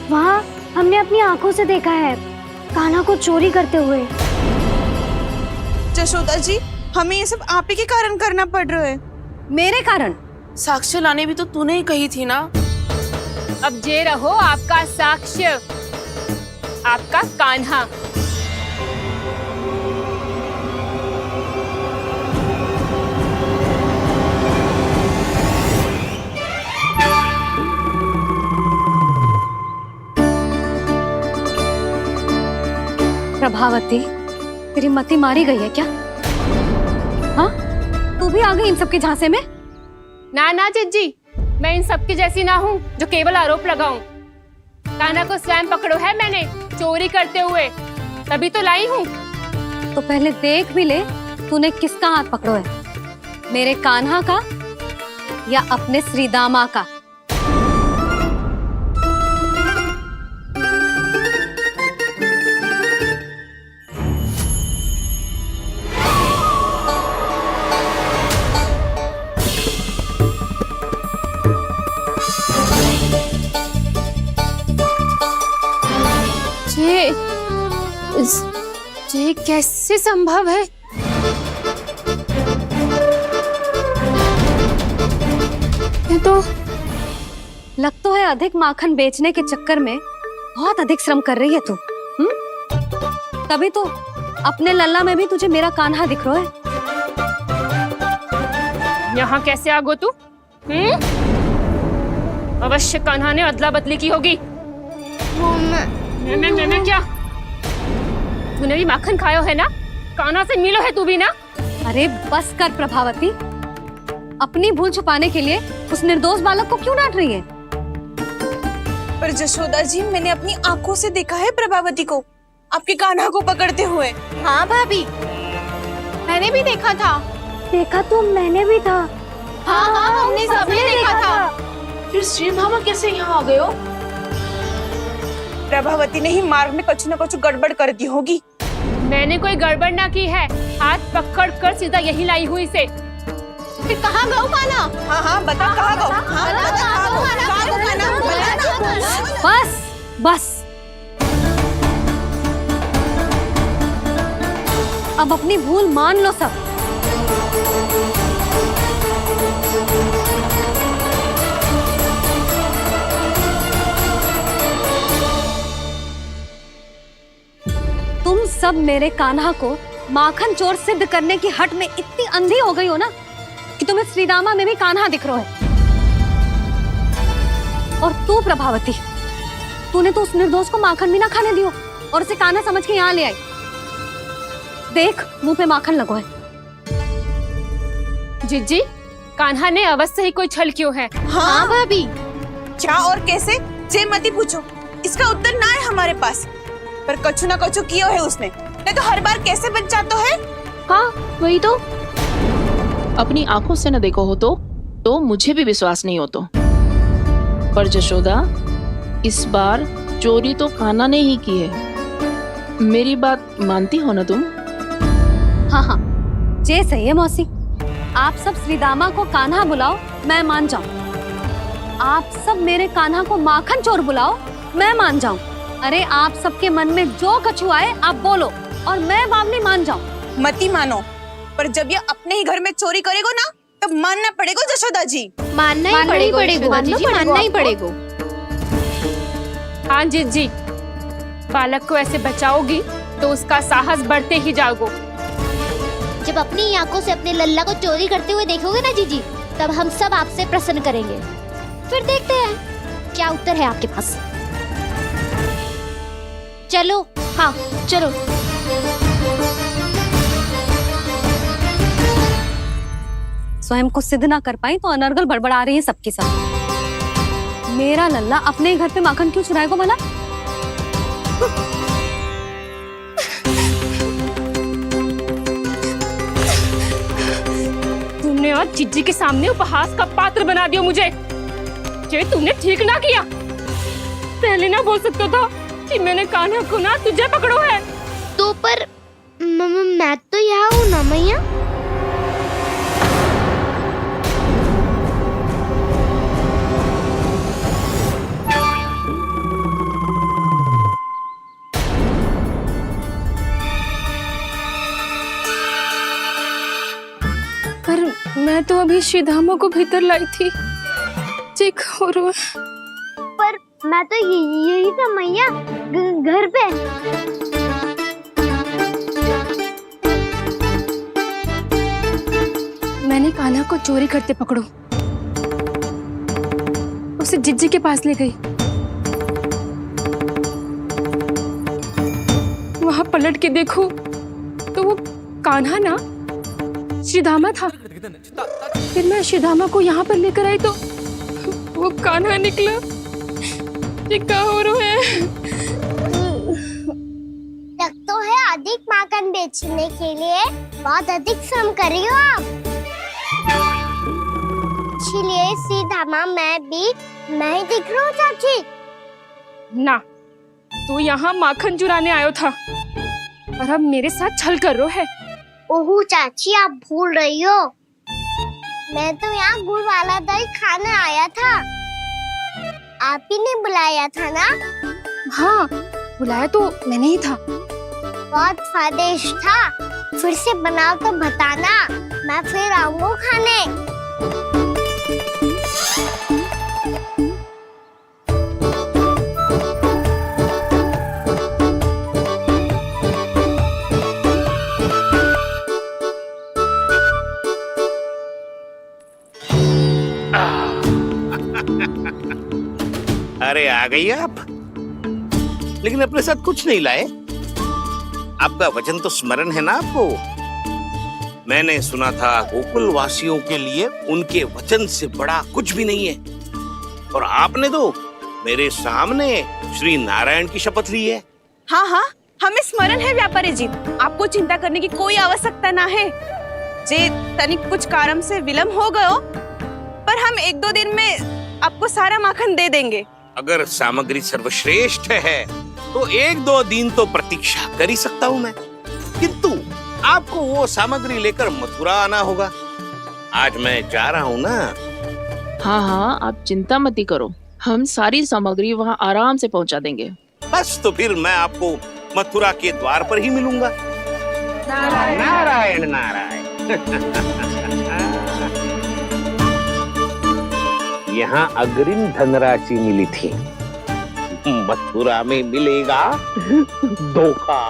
वहाँ हमने अपनी आंखों से देखा है कान्हा को चोरी करते हुए। जशोदा जी, हमें ये सब आप ही के कारण करना पड़ रहा है। मेरे कारण? साक्ष्य लाने भी तो तूने ही कही थी ना। अब जे रहो आपका साक्ष्य, आपका कान्हा। प्रभावती, तेरी मति मारी गई है क्या? हाँ? तू भी आ गई इन सबके झांसे में? ना ना जिज्जी, मैं इन सबकी जैसी ना हूँ जो केवल आरोप लगाऊं। कान्हा को स्वयं पकड़ो है मैंने चोरी करते हुए, तभी तो लाई हूँ। तो पहले देख भी ले तूने किसका हाथ पकड़ो है, मेरे कान्हा का या अपने श्रीदामा का? ये कैसे संभव है? ये तो लग तो है अधिक माखन बेचने के चक्कर में बहुत अधिक श्रम कर रही है तू। तभी तो अपने लल्ला में भी तुझे मेरा कान्हा दिख रहा है। यहाँ कैसे आ गो तू? अवश्य कान्हा ने अदला बदली की होगी। मैं क्या? तूने भी माखन खायो है ना? कान्हा से मिलो है तू भी ना? अरे बस कर प्रभावती, अपनी भूल छुपाने के लिए उस निर्दोष बालक को क्यों डांट रही है? पर जशोदा जी, मैंने अपनी आंखों से देखा है प्रभावती को आपके कान्हा को पकड़ते हुए। हाँ भाभी, मैंने भी देखा था। देखा तो मैंने भी था। हाँ हाँ, हमने सबने देखा था। फिर श्रीधामा कैसे यहाँ आ गए हो? प्रभावती ने ही मार्ग में कुछ न कुछ गड़बड़ कर दी होगी। मैंने कोई गड़बड़ ना की है, हाथ पकड़ कर सीधा यही लाई हुई से। फिर कहाँ गौ कान्हा? हाँ हाँ बता, कहाँ गौ? हाँ बस बस, अब अपनी भूल मान लो सब। तुम सब मेरे कान्हा को माखन चोर सिद्ध करने की हट में इतनी अंधी हो गई हो ना कि तुम्हें श्रीदामा में भी कान्हा दिख रहा है। और तू प्रभावती, तूने तो उस निर्दोष को माखन भी ना खाने दियो और उसे कान्हा समझ के यहाँ ले आई। देख, मुंह पे माखन लगो है। जिज्जी, कान्हा ने अवश्य ही कोई छल क्यों है। हाँ भाभी, क्या और कैसे जे मती पूछो, इसका उत्तर ना है हमारे पास। पर कछु ना कछु किया है उसने, नहीं तो हर बार कैसे बच जाता है। हाँ वही तो, अपनी आंखों से न देखो हो तो मुझे भी विश्वास नहीं हो तो। पर जशोदा, इस बार चोरी तो कान्हा ने ही की है। मेरी बात मानती हो ना तुम? हाँ हाँ, जे सही है मौसी। आप सब श्रीदामा को कान्हा बुलाओ, मैं मान जाऊं। आप सब मेरे कान्हा को माखन चोर बुलाओ, मैं मान जाऊं। अरे आप सबके मन में जो कछु आए आप बोलो और मैं बावली मान जाऊं। मती मानो, पर जब ये अपने ही घर में चोरी करेगा ना, तो मानना पड़ेगा जशोदा जी। मानना ही पड़ेगा, मानना ही पड़ेगा। हाँ जीजी, बालक को ऐसे बचाओगी तो उसका साहस बढ़ते ही जाओगे। जब अपनी आंखों से अपने लल्ला को चोरी करते हुए देखोगे ना जीजी, तब हम सब आपसे प्रसन्न करेंगे। फिर देखते हैं क्या उत्तर है आपके पास। चलो, हाँ चलो। स्वयं को सिद्ध ना कर पाई तो अनर्गल बड़बड़ा रही है सबके साथ। मेरा लल्ला अपने ही घर पे माखन क्यों चुराएगा भला? तुमने आज जीजी के सामने उपहास का पात्र बना दिया मुझे। ये तुमने ठीक ना किया। पहले ना बोल सकता था कि मैंने कान्हा को ना तुझे पकड़ो है। तो पर मैं तो यहाँ हूँ ना मैया। पर मैं तो अभी श्रीधामा को भीतर लाई थी। चेक हो रहा है। पर मैं तो यही था मैया, घर पे। मैंने कान्हा को चोरी करते पकड़ो, उसे जिज्जी के पास ले गई। वहां पलट के देखो तो वो कान्हा ना श्रीधामा था। फिर मैं श्रीधामा को यहाँ पर लेकर आई तो वो कान्हा निकला। ये क्या हो रहा है? लगता है अधिक माखन बेचने के लिए बहुत अधिक श्रम कर रही हो आप। इसलिए श्रीधामा मैं ही दिख रहा हूँ चाची। ना, तू यहाँ माखन चुराने आयो था और अब मेरे साथ छल कर रहा है। ओह चाची, आप भूल रही हो, मैं तो यहाँ गुड़ वाला दही खाने आया था। आप ही ने बुलाया था ना? हाँ, बुलाया तो मैंने ही था। बहुत स्वादिष्ट था। फिर से बनाओ तो बताना, मैं फिर आऊंगा खाने। अरे आ गई आप, लेकिन अपने साथ कुछ नहीं लाए। आपका वचन तो स्मरण है ना आपको? मैंने सुना था गोकुल वासियों के लिए उनके वचन से बड़ा कुछ भी नहीं है। और आपने तो मेरे सामने श्री नारायण की शपथ ली है। हाँ हाँ, हमें स्मरण है व्यापारी जी। आपको चिंता करने की कोई आवश्यकता ना है। जे तनिक कुछ कारण से विलंब हो गयो, पर हम 1-2 दिन में आपको सारा माखन दे देंगे। अगर सामग्री सर्वश्रेष्ठ है तो 1-2 दिन तो प्रतीक्षा कर ही सकता हूँ मैं, किंतु आपको वो सामग्री लेकर मथुरा आना होगा। आज मैं जा रहा हूँ ना। हाँ हाँ, आप चिंता मत करो, हम सारी सामग्री वहाँ आराम से पहुँचा देंगे। बस तो फिर मैं आपको मथुरा के द्वार पर ही मिलूंगा। नारायण नारायण। यहाँ अग्रिम धनराशि मिली थी, मथुरा में मिलेगा धोखा।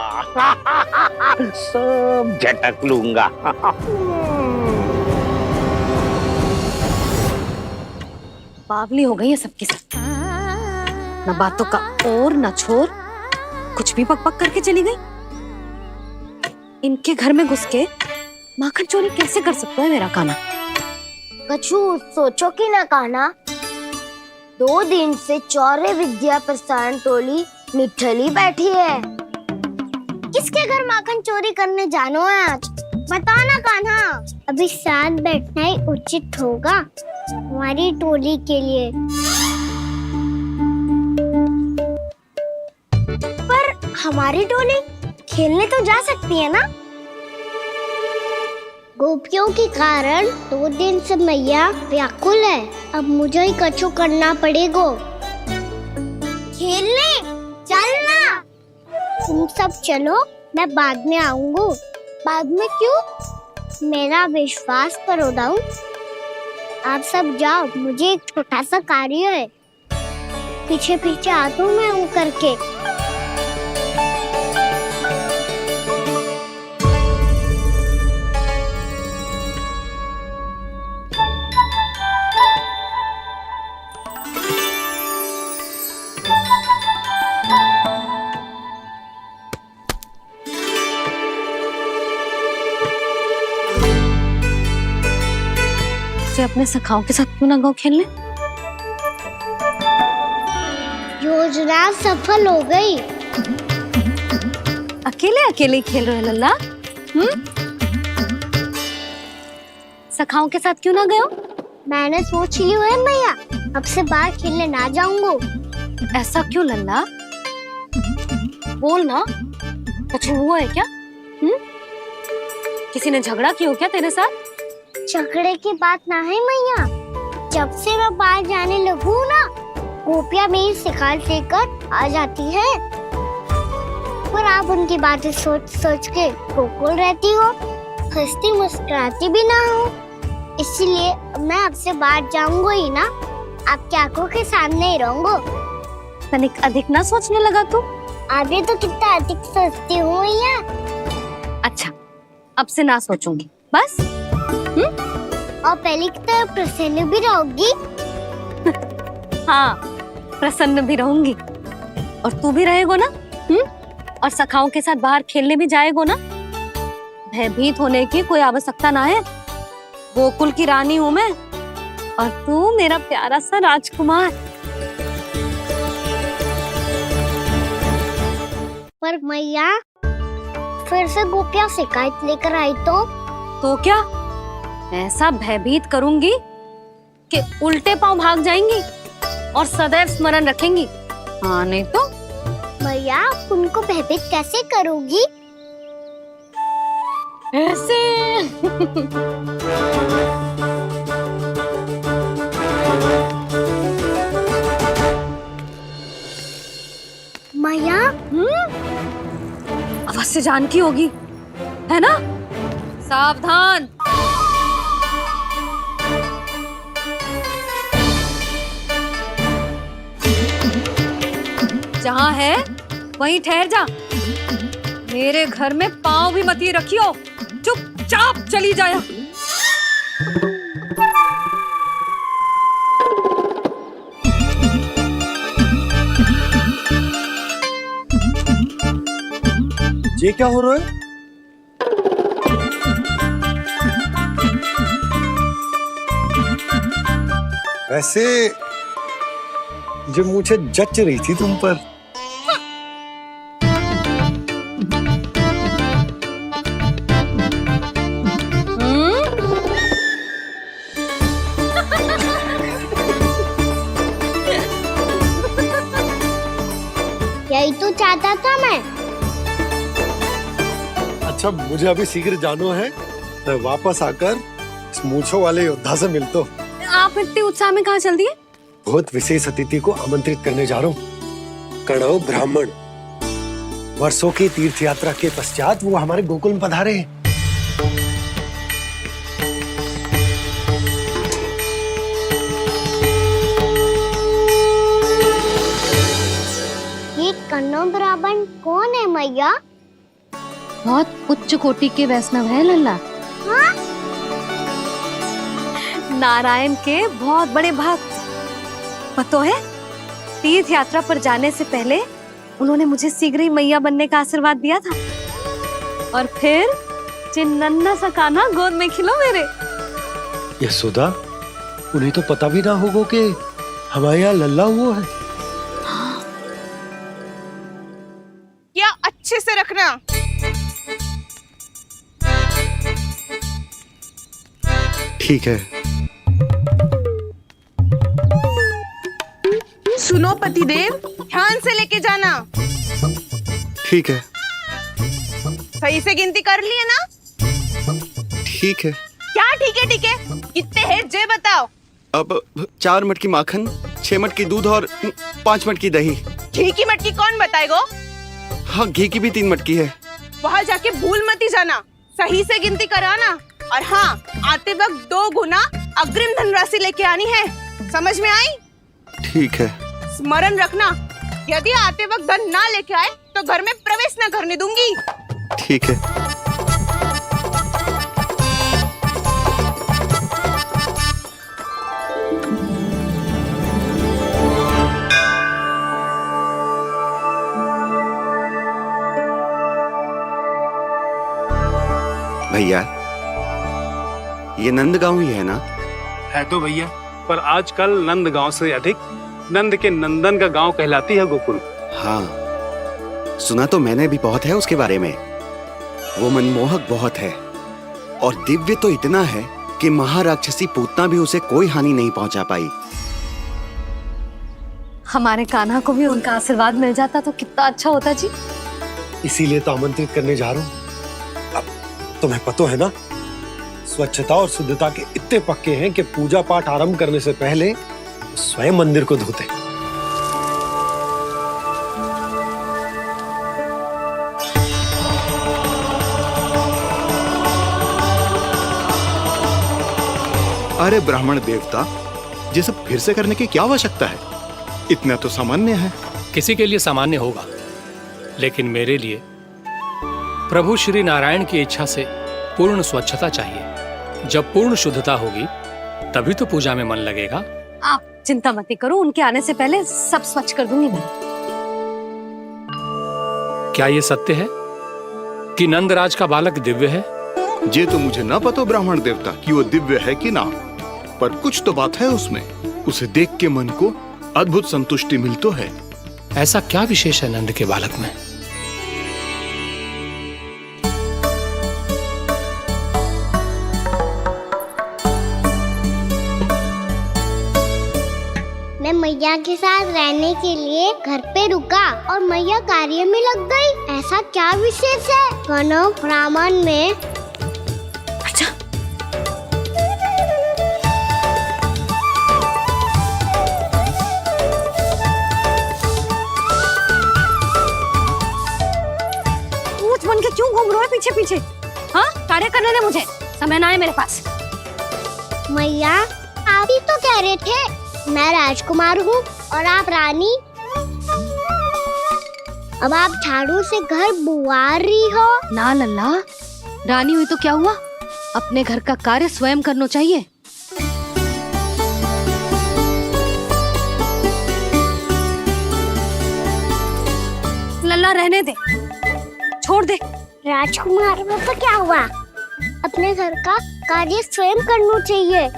सब झटक लूंगा। बावली हो गई है सबकी सब। न बातों का और न छोर, कुछ भी पक पक करके चली गई। इनके घर में घुस के माखन चोरी कैसे कर सकता है मेरा कान्हा? कछु सोचो कि ना कान्हा, 2 दिन से चौरे विद्या प्रसारण टोली निठली बैठी है। किसके घर माखन चोरी करने जानो है आज? बताओ ना कान्हा। अभी साथ बैठना ही उचित होगा हमारी टोली के लिए। पर हमारी टोली खेलने तो जा सकती है ना? गोपियों के कारण 2 दिन से मैया व्याकुल है। अब मुझे ही कछु करना पड़ेगा। खेलने चलना। तुम सब चलो, मैं बाद में आऊंगा। बाद में क्यों? मेरा विश्वास करो दाऊ, आप सब जाओ, मुझे एक छोटा सा कार्य है। पीछे पीछे आता हूँ मैं हूँ करके। अपने सखाओं के साथ क्यों ना गाँव खेलने? योजना सफल हो गई। अकेले अकेले खेल रहे हो लल्ला? सखाओं के साथ क्यों ना गए हो? मैंने सोच लिया है मैया, अब से बाहर खेलने ना जाऊंगा। ऐसा क्यों लल्ला? बोल ना, कुछ हुआ है क्या? किसी ने झगड़ा किया हो क्या तेरे साथ? झगड़े की बात ना है मैया, जब से मैं बाहर जाने लगू ना, गोपियां मेरी शिकार लेकर आ जाती है। पर आप उनकी बातें सोच सोच के गोकुल रहती हो, हंसती मुस्कुराती भी ना हो। इसलिए मैं आपसे बाहर जाऊंगा ही ना, आपकी आंखों के सामने ही रहूंगा। तनिक अधिक ना सोचने लगा तू? आगे तो कितना अधिक सोचती हूँ मैया। अच्छा, अब से ना सोचूंगी बस। और पहले की तरह प्रसन्न भी रहोगी? हाँ, प्रसन्न भी रहूंगी। और तू भी रहेगो ना? और सखाओं के साथ बाहर खेलने भी जाएगो ना? भयभीत होने की कोई आवश्यकता ना है। गोकुल की रानी हूँ मैं, और तू मेरा प्यारा सा राजकुमार। पर मैया, फिर से गोपियां शिकायत लेकर आई तो क्या? ऐसा भयभीत करूंगी कि उल्टे पांव भाग जाएंगी और सदैव स्मरण रखेंगी। हाँ नहीं तो? मैया, आप उनको भयभीत कैसे करोगी? ऐसे। मैया, अवश्य जानकी होगी, है ना? सावधान। जहाँ है वहीं ठहर जा। मेरे घर में पाँव भी मत ही रखियो, चुपचाप चली जाया। ये क्या हो रहा है? वैसे जो मुझे जच रही थी तुम पर। यही तो चाहता था मैं। अच्छा, मुझे अभी शीघ्र जाना है। मैं वापस आकर इस मूंछों वाले योद्धा से मिलता हूँ। आप इतने उत्साह में कहाँ चल दिए? बहुत विशेष अतिथि को आमंत्रित करने जा रहा हूँ। कणव ब्राह्मण। वर्षों की तीर्थ यात्रा के पश्चात वो हमारे गोकुल में पधारे हैं। ये कणव ब्राह्मण कौन है मैया? बहुत उच्च कोटि के वैष्णव है लल्ला। हाँ? नारायण के बहुत बड़े भक्त। पता है, तीर्थ यात्रा पर जाने से पहले उन्होंने मुझे शीघ्र ही मैया बनने का आशीर्वाद दिया था। और फिर चिन्नन्ना सा कान्हा गोद में खिलो मेरे। यशोदा, उन्हें तो पता भी ना होगा कि हमारे यहाँ लल्ला हुआ है। क्या अच्छे से रखना। ठीक है। सुनो पतिदेव, ध्यान से लेके जाना। ठीक है। सही से गिनती कर लिए ना? ठीक है। क्या ठीक है? ठीक है, कितने हैं जे बताओ। अब 4 मटकी माखन, 6 मटकी दूध और 5 मटकी दही। घी की मटकी कौन बताएगो? हाँ, घी की भी 3 मटकी है। वहाँ जाके भूल मत ही जाना, सही से गिनती कराना। और हाँ, आते वक्त 2 गुना अग्रिम धनराशि लेके आनी है, समझ में आई? ठीक है। स्मरण रखना, यदि आते वक्त धन ना लेके आए तो घर में प्रवेश न करने दूंगी। ठीक है। भैया, ये नंदगांव ही है ना? है तो भैया, पर आजकल नंदगांव से अधिक नंद के नंदन का गांव कहलाती है गोकुल। हाँ, सुना तो मैंने भी बहुत है उसके बारे में। वो मनमोहक बहुत है और दिव्य तो इतना है कि महाराक्षसी पूतना भी उसे कोई हानि नहीं पहुंचा पाई। हमारे कान्हा को भी उनका आशीर्वाद मिल जाता तो कितना अच्छा होता जी। इसीलिए तो आमंत्रित करने जा रहा हूँ। अब तुम्हें पता है ना, स्वच्छता और शुद्धता के इतने पक्के हैं कि पूजा पाठ आरंभ करने से पहले स्वयं मंदिर को धोते। अरे ब्राह्मण देवता, ये सब फिर से करने की क्या आवश्यकता है? इतना तो सामान्य है। किसी के लिए सामान्य होगा, लेकिन मेरे लिए प्रभु श्री नारायण की इच्छा से पूर्ण स्वच्छता चाहिए। जब पूर्ण शुद्धता होगी तभी तो पूजा में मन लगेगा। आप चिंता मत करो, उनके आने से पहले सब स्वच्छ कर दूंगी मैं। क्या ये सत्य है कि नंदराज का बालक दिव्य है? ये तो मुझे ना पता ब्राह्मण देवता कि वो दिव्य है कि ना, पर कुछ तो बात है उसमें। उसे देख के मन को अद्भुत संतुष्टि मिल तो है। ऐसा क्या विशेष है नंद के बालक में? मैं मैया के साथ रहने के लिए घर पे रुका और मैया कार्य में लग गई। ऐसा क्या विशेष है गणों ब्राह्मण में? अच्छा, पूछ बन के क्यों घूम रहे हो पीछे पीछे? हाँ, कार्य करने दे मुझे, समय ना है मेरे पास। मैया, आप ही तो कह रहे थे मैं राजकुमार हूँ और आप रानी। अब आप झाड़ू से घर बुआ रही हो। ना लल्ला, रानी हुई तो क्या हुआ, अपने घर का कार्य स्वयं करना चाहिए। लल्ला रहने दे, छोड़ दे। राजकुमार में तो क्या हुआ, अपने घर का कार्य स्वयं करना चाहिए।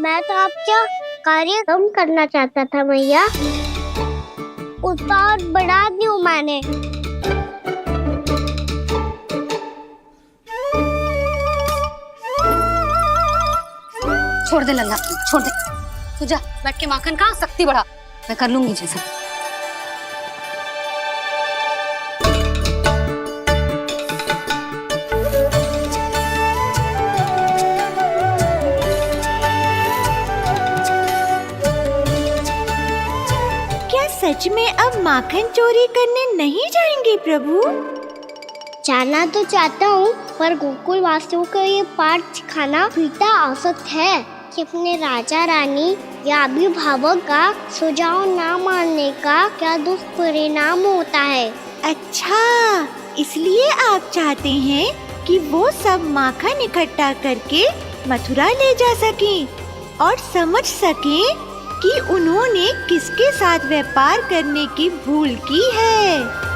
मैं तो आपका कार्य कम करना चाहता था मैया, उसका और बढ़ा दूं मैंने। छोड़ दे लल्ला, छोड़ दे। तू जा बैठ के माखन खा, शक्ति बढ़ा, मैं कर लूंगी जैसा। सच में अब माखन चोरी करने नहीं जाएंगे प्रभु? जाना तो चाहता हूँ, पर गोकुल वासियों को ये पाठ सिखाना पिता औसत है कि अपने राजा रानी या अभिभावक का सुझाव ना मानने का क्या दुष्परिणाम होता है। अच्छा, इसलिए आप चाहते हैं कि वो सब माखन इकट्ठा करके मथुरा ले जा सकें और समझ सकें कि उन्होंने किसके साथ व्यापार करने की भूल की है।